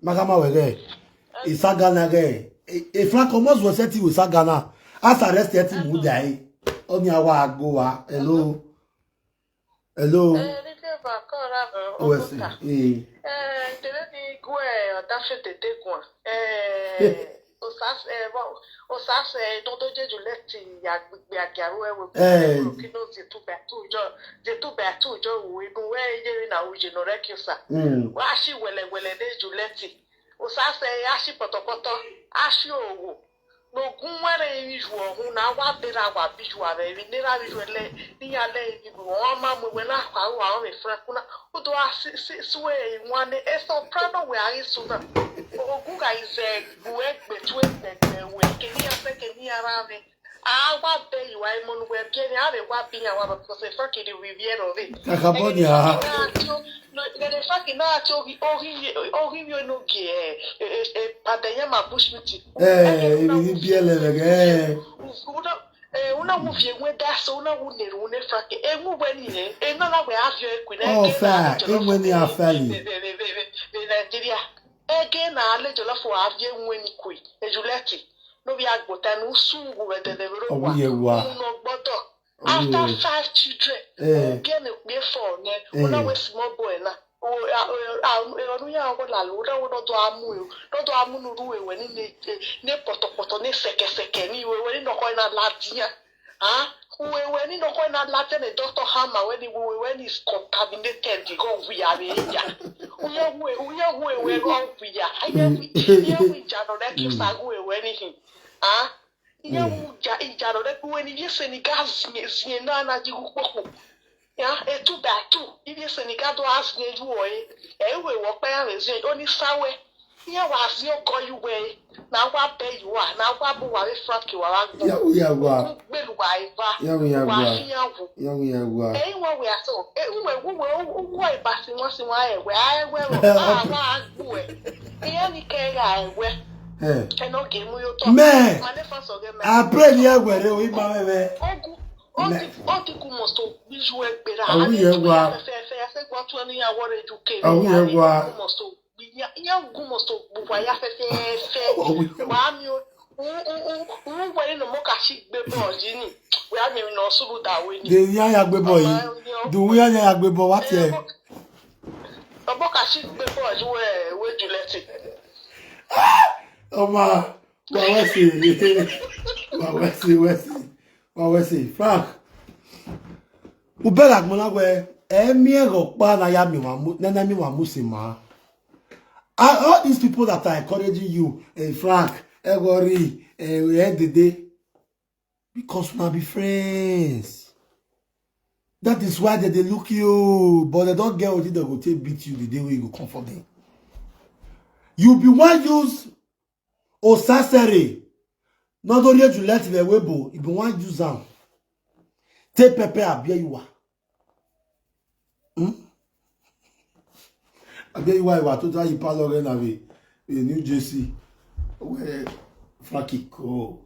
[SPEAKER 2] Magama wege. Isagana ge. E Frank almost was set with Sagana. As arrested him would die. Oni awa go wa. Hello.
[SPEAKER 6] no gunwere ijo ohun na wa bera wa bijua re ni ra bijua le ni ale ibu o ma mo we na kwa wa o me fra kuna o do aswe nwane e so prado we ari so na o gu ga ize buwe betu e we ke ni ape ke ni ara me a wa be iwa e mo nu we ke ni ave wa bi na wa because e fa ke di riviera o ve
[SPEAKER 2] akabonia
[SPEAKER 6] no de fa ke na to ori Enogie e padanya ma bushmiti
[SPEAKER 2] ni biele
[SPEAKER 6] una wufie nwe daso una wunere une frake enwu weni ne enala we avio ekwina
[SPEAKER 2] Oh, fair. Enweni afeli.
[SPEAKER 6] Nigeria ege na ale jolofo avio enweni kwi ejuleti no bi agbota no sungu we delevero wa no gbodo after 5 children ege ne pe 4 ne una we small boy na ọdún yà wọ́n là lóra wọ́n lọ́dọ̀ amúnúrú ìwé ní pọ̀tọ̀pọ̀tọ̀ ní sẹ̀kẹ̀sẹ̀kẹ̀ ní ìwé nínú ọkọ̀ iná ládìyàn ìwé nínú ọkọ̀ iná ládìyàn ní Dr. Hammer when is contaminated ìgò wíyà rẹ̀ yà ìyẹ̀wò ìwé rọ̀ wíyà ìyẹ̀wò ìjà lọ́dẹ̀ kí sàgó ìwé nìyí ìyẹ̀wò ìjà lọ́dẹ̀ kí wọ́n ní yẹ́sẹ̀ ní gáàsì yẹn náà náà jí púpọ̀. Ya etu datu ibi Senegal do asne juwe ewe wo pe ya rezie oni sawe ya wa si ogo yuwe na wa pe yuwa na wa bu wa Frank wa wa
[SPEAKER 2] ya wa
[SPEAKER 6] gbelu wa iba
[SPEAKER 2] ya wa
[SPEAKER 6] wo we aso wo ibasi won si wa ewe wa agbu iya ni ke ga ewe Enogie mu yo to
[SPEAKER 2] me après ni agwere o iba bebe
[SPEAKER 6] Ogu must be joué better.
[SPEAKER 2] Ah oui,
[SPEAKER 6] I
[SPEAKER 2] Frank. Ubela gmonagwe emiero pa na ya mi wa musima. All these people that are encouraging you, Frank, Egori, Dede, because we be friends. That is why they look you, but they don't get what they go take beat you the day we go comfort them. You be one use Osasere. Not only you let the webo, you be one use them. Take pepper abia you are. Abia you are total you parlor in New Jersey. Where Frankie go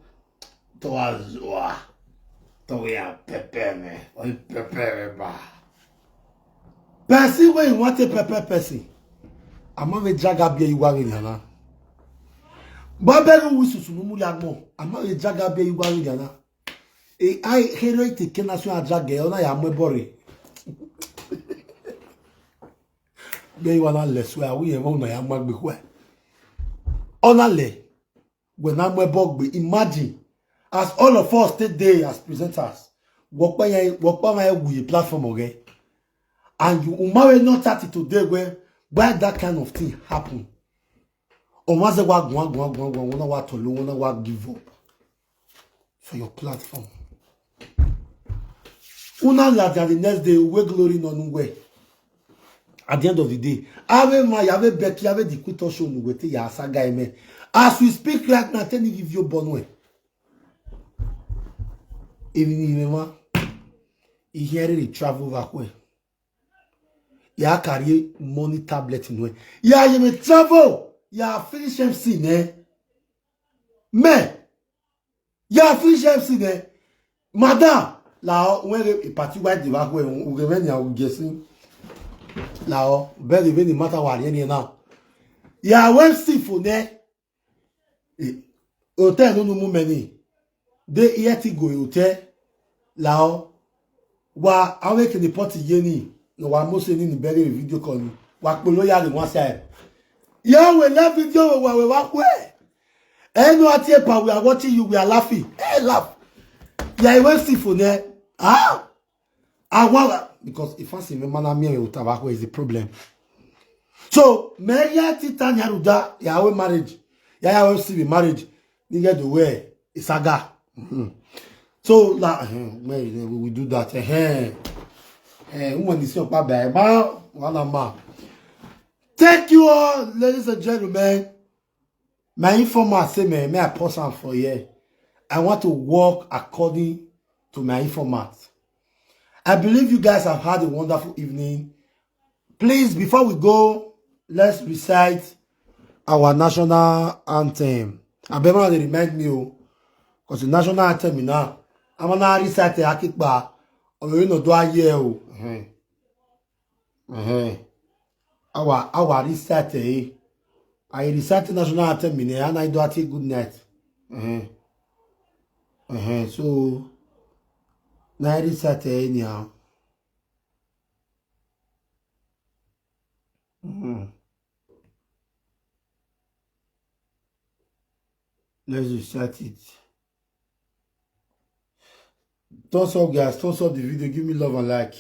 [SPEAKER 2] towards to ya pepper me. Or pepper ba. Person when you want a pepper person. I'm not a drag abia you are in yana. Babelu wususu mu yagmo. I'm not a drag abia you are in yana. I hero te kenasyo ajage ona ya mwebore. Be wana leswe awu ye mo na ya magbe kwa. Ona le we na mwebogbe. Imagine as all of us stay there as presenters. Wokpa ma ye platform oge. And you umawe not 30 today where that kind of thing happen. Omaze wa gwa wona wa tolo wona wa give up for your platform. Una la the next day we glory no nwe. At the end of the day, ave ma yave beki ave di kwito show nwe te ya saga eme. As we speak right now, tell you give you bonwe. Even ma he here the travel back way. Ya carry money tablet nwe. Ya you may travel. Ya finish MC ne. Me. Ya finish MC ne. Madam Lao when a party white the back way when you are guessing Lao very very matter what any now. Ya when see for ne hotel no many. They yet go hotel Lao wa awake the party yeni no wa mo se ni very video call wa polo ya le one side. Ya we love video we walk where. No ati pa we are watching you we are laughing. Hey laugh. Yeah, I will see for there. Ah, I want because if I see me man me with tobacco is the problem. So, Maria Titania Ruda, ya we marriage. Ya will see the marriage. You get the way. It's a guy. So, like, we do that. Woman is your papa. Thank you all, ladies and gentlemen. My informant say me I post on for you. I want to work according to my informant. I believe you guys have had a wonderful evening. Please, before we go, let's recite our national anthem. I better remind me, Because the national anthem now, I'm gonna recite the akikba. Or you know, do I hear? Our recite. I recite the national anthem and I do a good night. So now I recite anyhow. Let's recite it. Thumbs up, guys. Thumbs up the video. Give me love and like.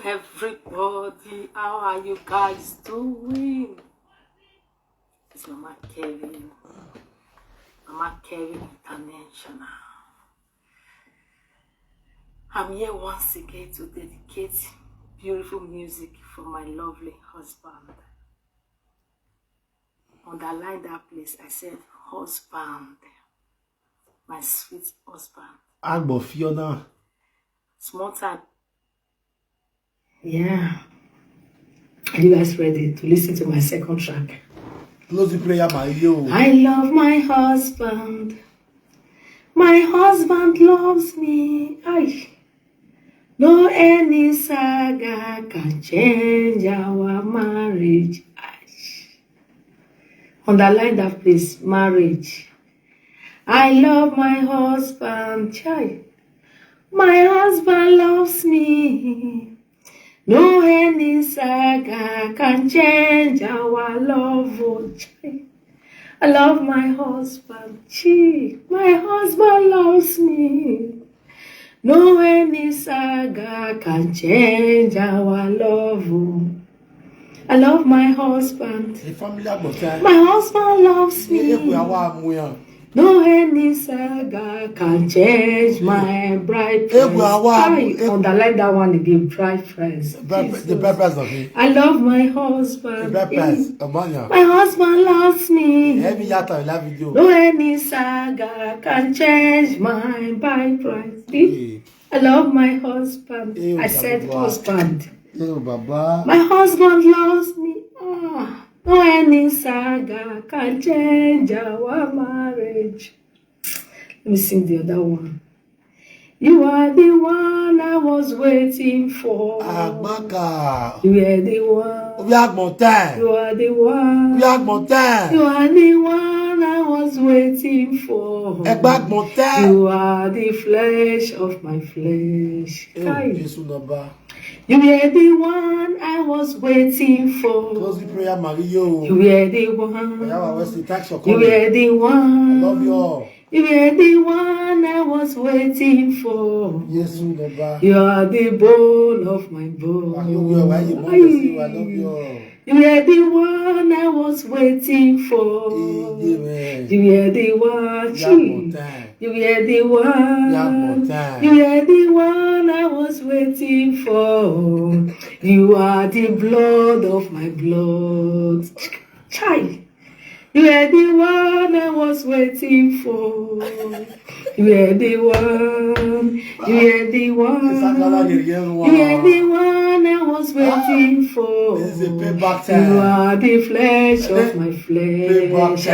[SPEAKER 3] Everybody, how are you guys doing? It's Mama Kevin. Mama Kevin International. I'm here once again to dedicate beautiful music for my lovely husband. Underline that place. I said husband. My sweet husband.
[SPEAKER 2] Agbo Fiona.
[SPEAKER 3] Small time. Yeah. Are you guys ready to listen to my second track?
[SPEAKER 2] Close the prayer, my yo.
[SPEAKER 3] I love my husband. My husband loves me. No any saga can change our marriage. Underline that please. Marriage. I love my husband. My husband loves me. No any saga can change our love. I love my husband. My husband loves me. No any saga can change our love. I love my husband. My husband loves me. No any saga can change my bright friends. Underline that one again, bright friends.
[SPEAKER 2] The bright friends of me.
[SPEAKER 3] I love my husband.
[SPEAKER 2] The bright friends.
[SPEAKER 3] My husband loves me.
[SPEAKER 2] No
[SPEAKER 3] No any saga can change my bright friends. I love my husband. I said husband. My husband loves me. No any saga can change our marriage. Let me sing the other one. You are the one I was waiting for.
[SPEAKER 2] Agbaka.
[SPEAKER 3] You are the one.
[SPEAKER 2] We have more time.
[SPEAKER 3] You are the one.
[SPEAKER 2] We have more time.
[SPEAKER 3] You are the one I was waiting for. You are the flesh of my flesh. You were the one I was waiting for.
[SPEAKER 2] Close the prayer, Mario.
[SPEAKER 3] You were the one. You were the one.
[SPEAKER 2] I love you all.
[SPEAKER 3] You were the one I was waiting for.
[SPEAKER 2] Yes,
[SPEAKER 3] you are the bone of my bone.
[SPEAKER 2] I love you all.
[SPEAKER 3] You were the one I was waiting for. You were the one. You were the one. You were the one I was waiting for. You are the blood of my blood. Child. You were the one I was waiting for. You were the one. You were the one. You were the one I was waiting for.
[SPEAKER 2] This is a payback time.
[SPEAKER 3] You are the flesh of my flesh.